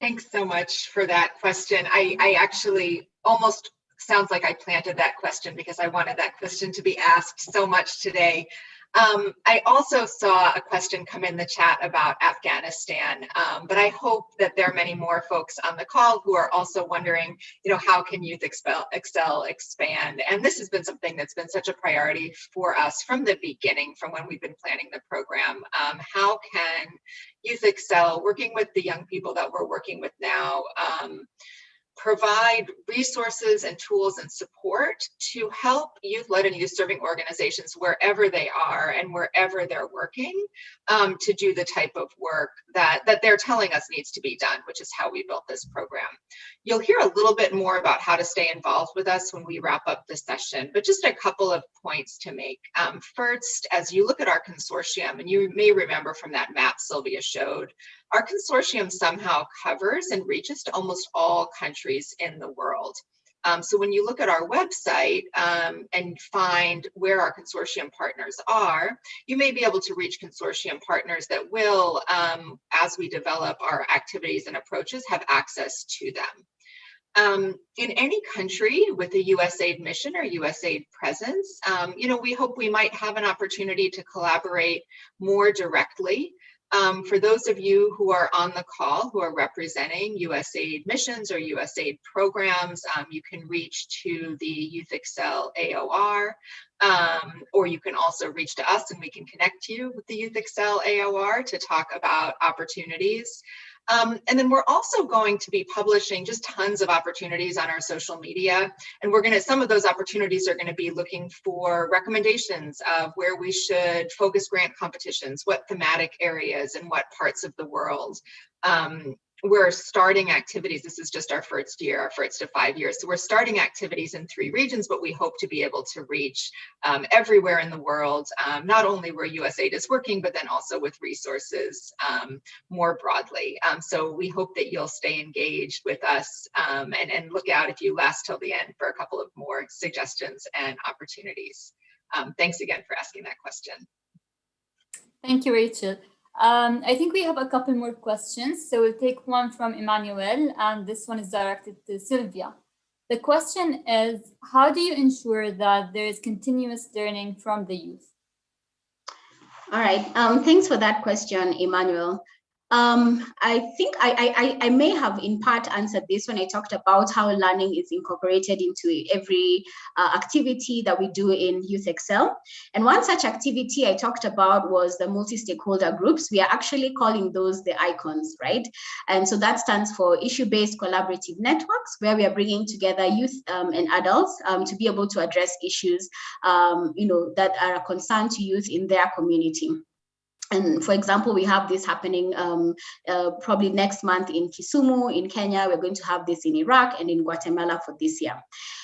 Thanks so much for that question. I actually almost sounds like I planted that question because I wanted that question to be asked so much today. I also saw a question come in the chat about Afghanistan, but I hope that there are many more folks on the call who are also wondering, how can Youth Excel expand? And this has been something that's been such a priority for us from the beginning, from when we've been planning the program. How can Youth Excel, working with the young people that we're working with now, provide resources and tools and support to help youth-led and youth-serving organizations wherever they are and wherever they're working to do the type of work that they're telling us needs to be done, which is how we built this program. You'll hear a little bit more about how to stay involved with us when we wrap up the session, but just a couple of points to make. First, as you look at our consortium, and you may remember from that map Sylvia showed, our consortium somehow covers and reaches to almost all countries in the world. So when you look at our website and find where our consortium partners are, you may be able to reach consortium partners that will, as we develop our activities and approaches, have access to them. in any country with a USAID mission or USAID presence, we hope we might have an opportunity to collaborate more directly. For those of you who are on the call who are representing USAID missions or USAID programs, you can reach to the Youth Excel AOR, or you can also reach to us and we can connect you with the Youth Excel AOR to talk about opportunities. And then we're also going to be publishing just tons of opportunities on our social media. And some of those opportunities are going to be looking for recommendations of where we should focus grant competitions, what thematic areas and what parts of the world. We're starting activities. This is just our first year, our first of 5 years. So we're starting activities in 3 regions, but we hope to be able to reach everywhere in the world, not only where USAID is working, but then also with resources more broadly. So we hope that you'll stay engaged with us and look out if you last till the end for a couple of more suggestions and opportunities. Thanks again for asking that question. Thank you, Rachel. I think we have a couple more questions. So we'll take one from Emmanuel, and this one is directed to Sylvia. The question is, how do you ensure that there is continuous learning from the youth? All right, thanks for that question, Emmanuel. I think I may have in part answered this when I talked about how learning is incorporated into every activity that we do in Youth Excel. And one such activity I talked about was the multi-stakeholder groups. We are actually calling those the icons, right? And so that stands for issue-based collaborative networks, where we are bringing together youth and adults to be able to address issues that are a concern to youth in their community. And for example, we have this happening probably next month in Kisumu, in Kenya. We're going to have this in Iraq and in Guatemala for this year.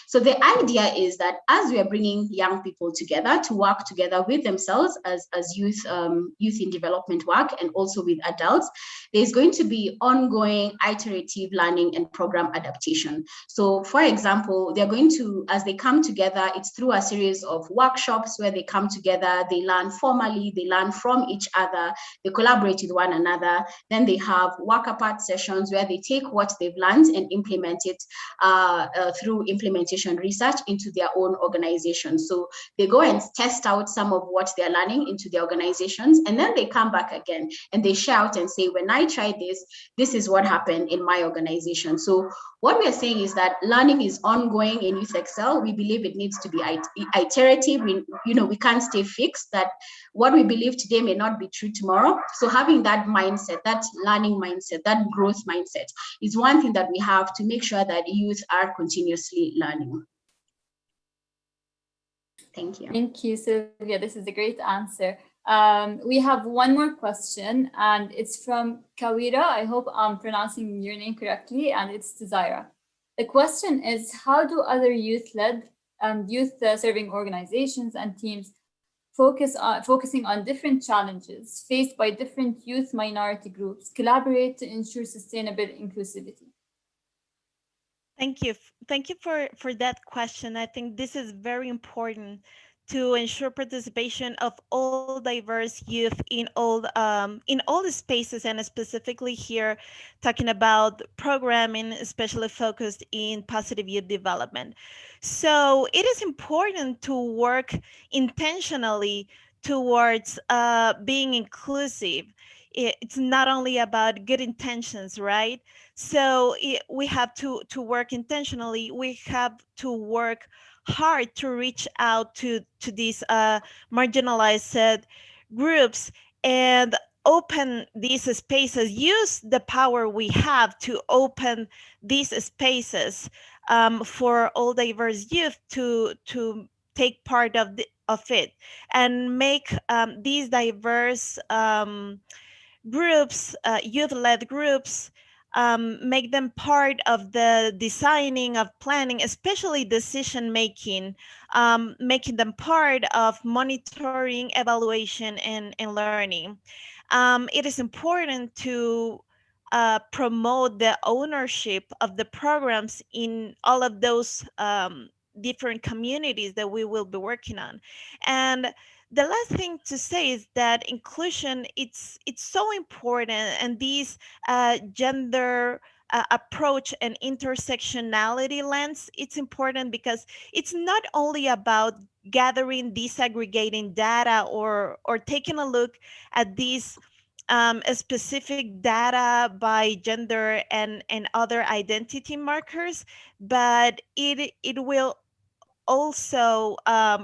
So the idea is that as we are bringing young people together to work together with themselves as youth in development work and also with adults, there's going to be ongoing iterative learning and program adaptation. So for example, they're going to, as they come together, it's through a series of workshops where they come together, they learn formally, they learn from each other, they collaborate with one another. Then they have work apart sessions where they take what they've learned and implement it through implementation research into their own organizations. So they go and test out some of what they're learning into their organizations, and then they come back again and they share out and say, when I tried this, this is what happened in my organization. So what we are saying is that learning is ongoing in Youth Excel. We believe it needs to be iterative. We can't stay fixed, that what we believe today may not be true tomorrow. So having that mindset, that learning mindset, that growth mindset is one thing that we have to make sure that youth are continuously learning. Thank you. Thank you, Sylvia. This is a great answer. We have one more question, and it's from Kawira. I hope I'm pronouncing your name correctly, and it's to Zaira. The question is, how do other youth-led and youth-serving organizations and teams focusing on different challenges faced by different youth minority groups collaborate to ensure sustainable inclusivity? Thank you. Thank you for that question. I think this is very important to ensure participation of all diverse youth in all the spaces, and specifically here talking about programming especially focused in positive youth development. So it is important to work intentionally towards being inclusive. It's not only about good intentions, right? So we have to work intentionally. We have to work hard to reach out to these marginalized groups and open these spaces, use the power we have to open these spaces for all diverse youth to take part of it, and make these diverse groups, youth-led groups, make them part of the designing, of planning, especially decision making, making them part of monitoring, evaluation, and learning. It is important to promote the ownership of the programs in all of those different communities that we will be working on. And the last thing to say is that inclusion, it's so important, and these gender approach an intersectionality lens, it's important because it's not only about gathering, disaggregating data or taking a look at these specific data by gender and other identity markers, but it will also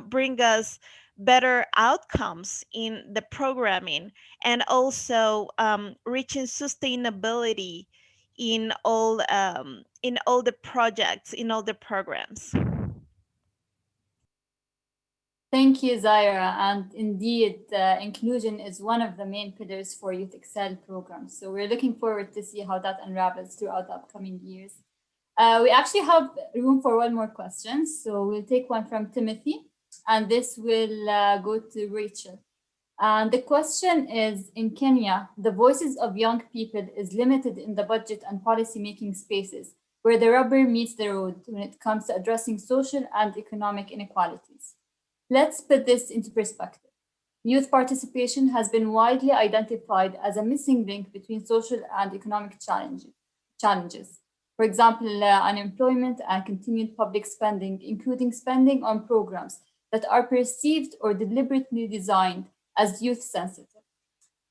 bring us better outcomes in the programming, and also reaching sustainability in all the projects, in all the programs. Thank you, Zaira. And indeed, inclusion is one of the main pillars for Youth Excel programs. So we're looking forward to see how that unravels throughout the upcoming years. We actually have room for one more question. So we'll take one from Timothy, and this will go to Rachel. And the question is, in Kenya, the voices of young people is limited in the budget and policy-making spaces where the rubber meets the road when it comes to addressing social and economic inequalities. Let's put this into perspective. Youth participation has been widely identified as a missing link between social and economic challenges. For example, unemployment and continued public spending, including spending on programs that are perceived or deliberately designed as youth sensitive.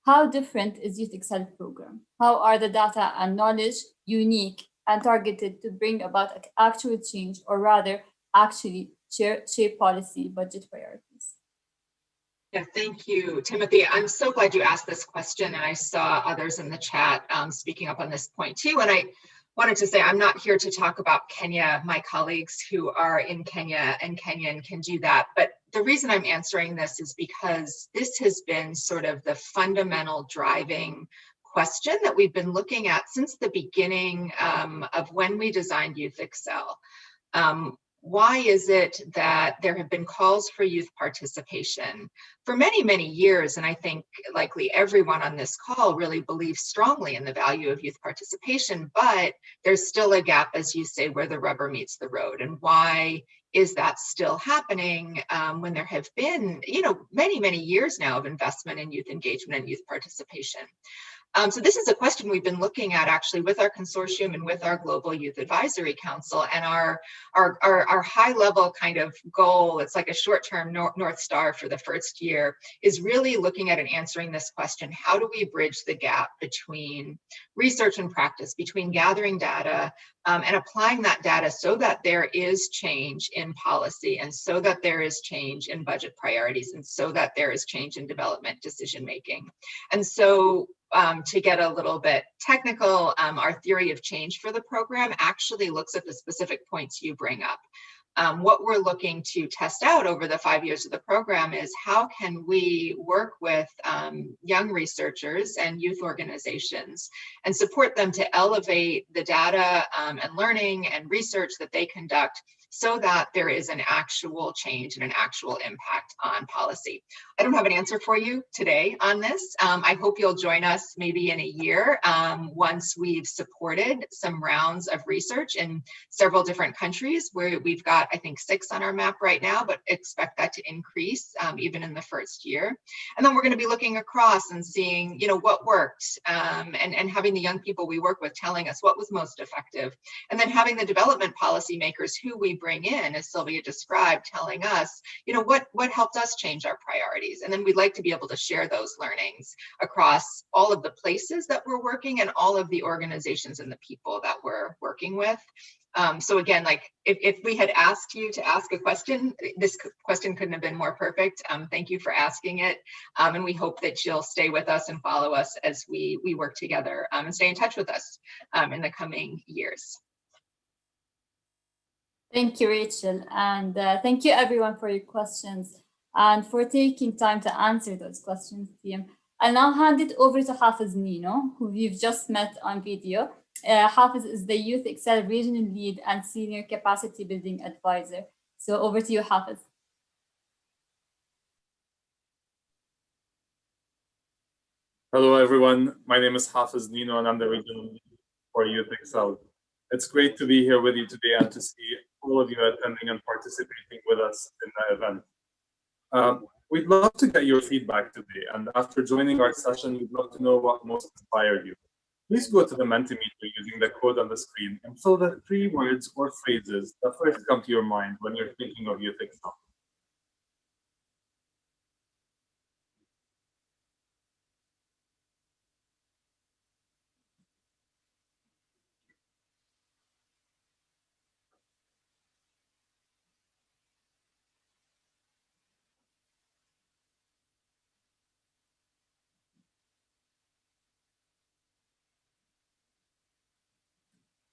How different is Youth Excel program? How are the data and knowledge unique and targeted to bring about actual change, or rather actually shape policy budget priorities? Yeah, thank you, Timothy. I'm so glad you asked this question, and I saw others in the chat speaking up on this point too. And I wanted to say I'm not here to talk about Kenya. My colleagues who are in Kenya and Kenyan can do that. But the reason I'm answering this is because this has been sort of the fundamental driving question that we've been looking at since the beginning of when we designed Youth Excel. Why is it that there have been calls for youth participation for many, many years? And I think likely everyone on this call really believes strongly in the value of youth participation, but there's still a gap, as you say, where the rubber meets the road. And why is that still happening when there have been, many, many years now of investment in youth engagement and youth participation? So this is a question we've been looking at actually with our consortium and with our Global Youth Advisory Council, and our high level kind of goal, it's like a short-term North Star for the first year, is really looking at and answering this question: how do we bridge the gap between research and practice, between gathering data and applying that data so that there is change in policy, and so that there is change in budget priorities, and so that there is change in development decision making. And so to get a little bit technical, our theory of change for the program actually looks at the specific points you bring up. What we're looking to test out over the 5 years of the program is how can we work with young researchers and youth organizations and support them to elevate the data and learning and research that they conduct so that there is an actual change and an actual impact on policy. I don't have an answer for you today on this. I hope you'll join us maybe in a year once we've supported some rounds of research in several different countries, where we've got, I think, 6 on our map right now, but expect that to increase even in the first year. And then we're going to be looking across and seeing, what worked, and having the young people we work with telling us what was most effective, and then having the development policymakers who we bring in, as Sylvia described, telling us, what helped us change our priorities. And then we'd like to be able to share those learnings across all of the places that we're working and all of the organizations and the people that we're working with. So again, like if we had asked you to ask a question, this question couldn't have been more perfect. Thank you for asking it. And we hope that you'll stay with us and follow us as we work together and stay in touch with us in the coming years. Thank you, Rachel. And thank you everyone for your questions and for taking time to answer those questions, team. I'll now hand it over to Hafiz Nino, who you've just met on video. Hafiz is the Youth Excel Regional Lead and Senior Capacity Building Advisor. So over to you, Hafiz. Hello, everyone. My name is Hafiz Nino, and I'm the Regional Lead for Youth Excel. It's great to be here with you today and to see all of you attending and participating with us in the event. We'd love to get your feedback today, and after joining our session, we'd love to know what most inspired you. Please go to the Mentimeter using the code on the screen and fill the 3 words or phrases that first come to your mind when you're thinking of Youth Excel.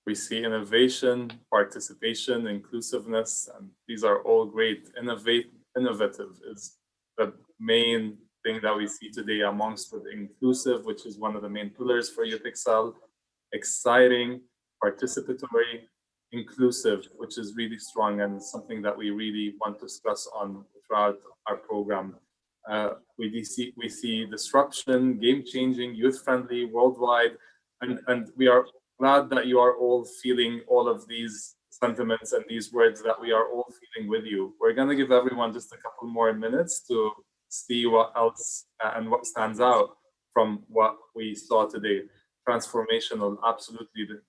We see innovation, participation, inclusiveness, and these are all great. Innovative is the main thing that we see today amongst the inclusive, which is one of the main pillars for Youth Excel. Exciting, participatory, inclusive, which is really strong and something that we really want to stress on throughout our program. We see disruption, game-changing, youth-friendly, worldwide, and we are glad that you are all feeling all of these sentiments and these words that we are all feeling with you. We're going to give everyone just a couple more minutes to see what else and what stands out from what we saw today. Transformational, absolutely. The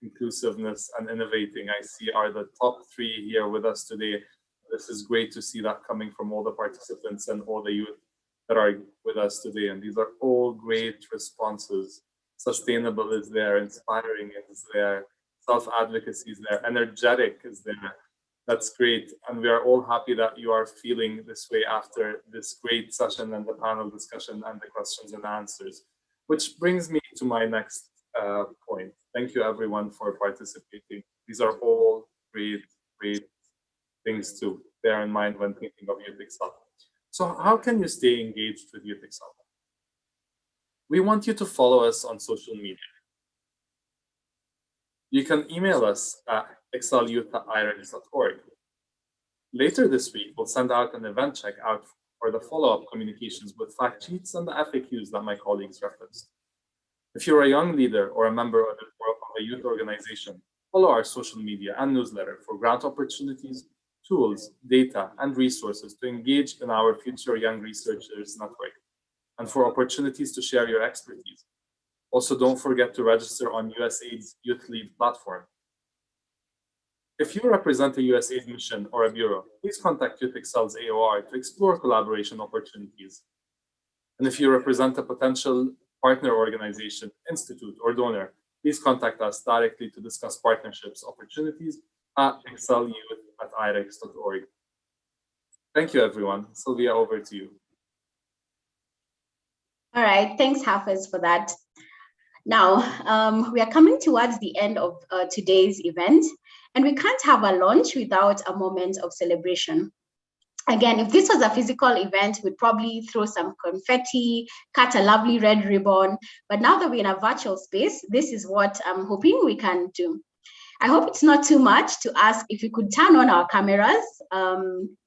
inclusiveness and innovating, I see, are the top 3 here with us today. This is great to see that coming from all the participants and all the youth that are with us today. And these are all great responses. Sustainable is there, inspiring is there, self-advocacy is there, energetic is there. That's great. And we are all happy that you are feeling this way after this great session and the panel discussion and the questions and answers. Which brings me to my next point. Thank you everyone for participating. These are all great things to bear in mind when thinking of Youth Excel. So how can you stay engaged with Youth Excel? We want you to follow us on social media. You can email us at excelyouth@irish.org. Later this week, we'll send out an event check out for the follow-up communications with fact sheets and the FAQs that my colleagues referenced. If you're a young leader or a member of a youth organization, follow our social media and newsletter for grant opportunities, tools, data, and resources to engage in our Future Young Researchers Network, and for opportunities to share your expertise. Also, don't forget to register on USAID's Youth Lead platform. If you represent a USAID mission or a bureau, please contact Youth Excel's AOR to explore collaboration opportunities. And if you represent a potential partner organization, institute, or donor, please contact us directly to discuss partnerships opportunities at excelyouth@irex.org. Thank you, everyone. Sylvia, over to you. All right, thanks, Hafez, for that. Now, we are coming towards the end of today's event, and we can't have a launch without a moment of celebration. Again, if this was a physical event, we'd probably throw some confetti, cut a lovely red ribbon, but now that we're in a virtual space, this is what I'm hoping we can do. I hope it's not too much to ask if we could turn on our cameras,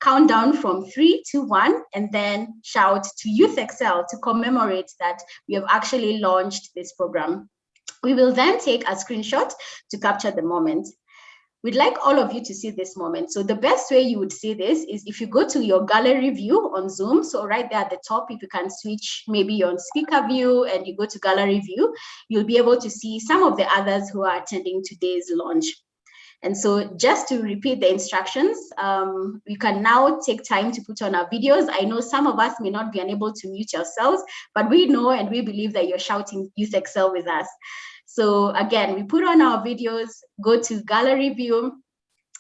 count down from 3, 2, 1, and then shout to Youth Excel to commemorate that we have actually launched this program. We will then take a screenshot to capture the moment. We'd like all of you to see this moment. So the best way you would see this is if you go to your gallery view on Zoom. So right there at the top, if you can switch maybe your speaker view and you go to gallery view, you'll be able to see some of the others who are attending today's launch. And so just to repeat the instructions, you can now take time to put on our videos. I know some of us may not be unable to mute yourselves, but we know and we believe that you're shouting Youth Excel with us. So again, we put on our videos, go to gallery view,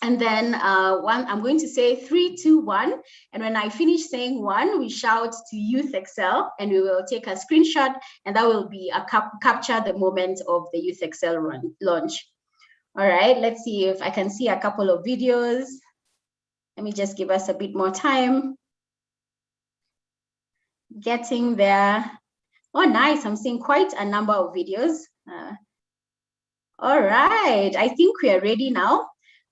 and then I'm going to say 3, 2, 1. And when I finish saying 1, we shout to Youth Excel, and we will take a screenshot, and that will be a capture the moment of the Youth Excel launch. All right, let's see if I can see a couple of videos. Let me just give us a bit more time. Getting there. Oh, nice. I'm seeing quite a number of videos. All right, I think we are ready now.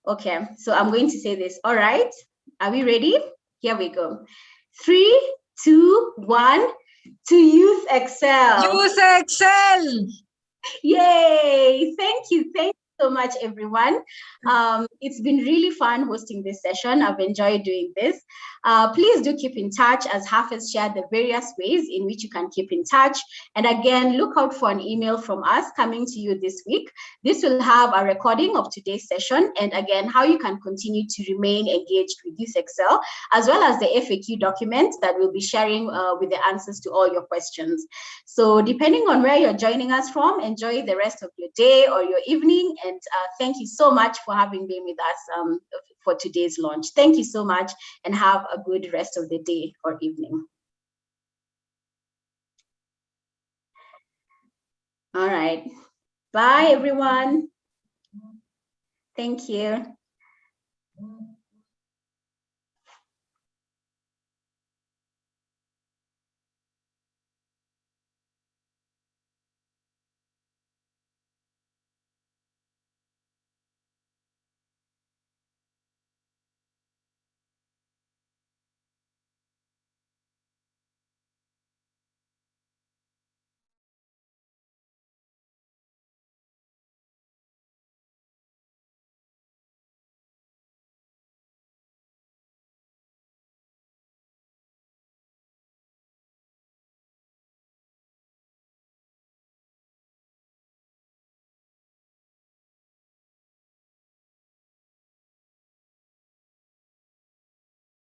Okay, so I'm going to say this. All right, are we ready? Here we go. 3, 2, 1, to Youth Excel. Youth Excel! Yay, thank you. so much, everyone. It's been really fun hosting this session. I've enjoyed doing this. Please do keep in touch, as Hafez shared the various ways in which you can keep in touch. And again, look out for an email from us coming to you this week. This will have a recording of today's session, and again, how you can continue to remain engaged with Youth Excel, as well as the FAQ document that we'll be sharing with the answers to all your questions. So depending on where you're joining us from, enjoy the rest of your day or your evening. And thank you so much for having been with us for today's launch. Thank you so much, and have a good rest of the day or evening. All right. Bye, everyone. Thank you.